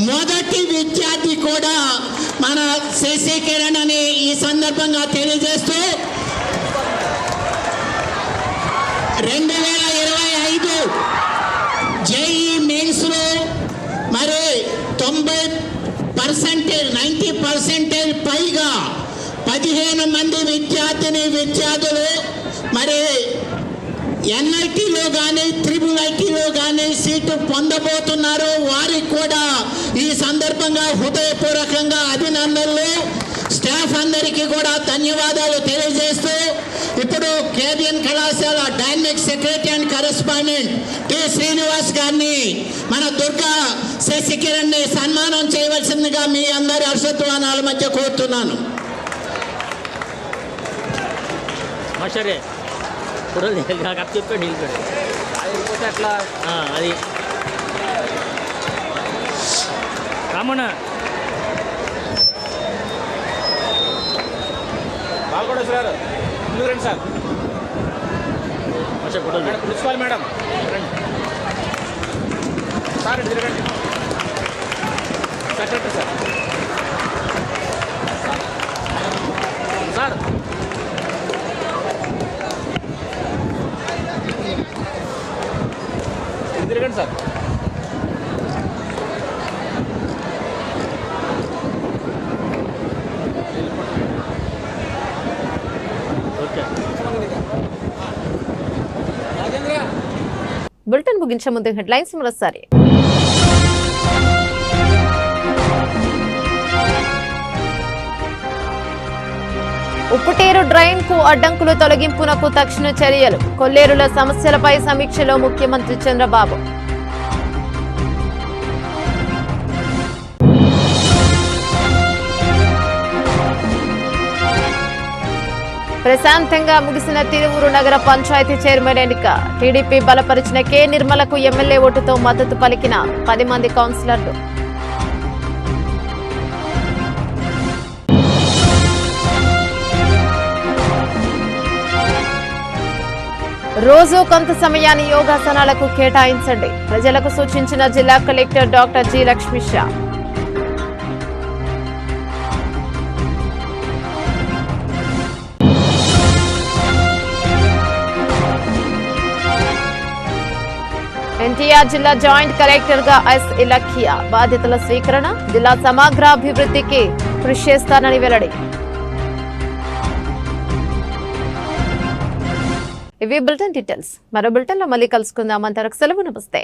Speaker 19: మొదటి విద్యార్థి కూడా మన శశికిరణ్ అని ఈ సందర్భంగా తెలియజేస్తూ 2025 జేఈ మెయిన్స్లో మరి 90% పైగా 15 మంది విద్యార్థులు మరి ఎన్ఐటీలో కానీ IIITలో కానీ సీటు పొందబోతున్నారు. వారికి కూడా ఈ సందర్భంగా హృదయపూర్వకంగా అభినందనలు. స్టాఫ్ అందరికీ కూడా ధన్యవాదాలు తెలియజేస్తూ ఇప్పుడు కేబీఎన్ కళాశాల dynamic secretary and correspondent T Srinivas గారిని మన దుర్గా శశికిరణ్ని సన్మానం చేయవలసిందిగా మీ అందరి హర్షధ్వానాల మధ్య కోరుతున్నాను.
Speaker 20: సరే చెప్పండి అట్లా అది రామణ
Speaker 11: బాగుండే సార్. ముందు రండి సార్. ప్రిన్సిపాల్ మేడం రండి. సార్ ఇటు తిరగండి. Secretary sir. సార్ ఇటు తిరగండి సార్.
Speaker 1: బులెటిన్ ముగించే ముందు హెడ్లైన్స్ మరోసారి. ఉప్పుటేరు డ్రైన్ కు అడ్డంకులు తొలగింపునకు తక్షణ చర్యలు. కొల్లేరుల సమస్యలపై సమీక్షలో ముఖ్యమంత్రి చంద్రబాబు. ప్రశాంతంగా ముగిసిన తిరువూరు నగర పంచాయతీ చైర్మన్ ఎన్నిక. టీడీపీ బలపరిచిన కె నిర్మలకు ఎమ్మెల్యే ఓటుతో మద్దతు పలికిన 10 మంది కౌన్సిలర్లు. రోజు కొంత సమయాన్ని యోగాసనాలకు కేటాయించండి. ప్రజలకు సూచించిన జిల్లా collector doctor G Lakshmisha. NTR జిల్లా జాయింట్ కలెక్టర్ గా ఎస్ ఇలఖియా బాధ్యతల స్వీకరణ. జిల్లా సమగ్రాభివృద్ధికి కృషి చేస్తానని వెల్లడి. ఇవి బులెటిన్ డీటెయిల్స్. మరో బులెటిన్ లో మళ్ళీ కలుసుకుందాం. అంతవరకు సెలవు. నమస్తే.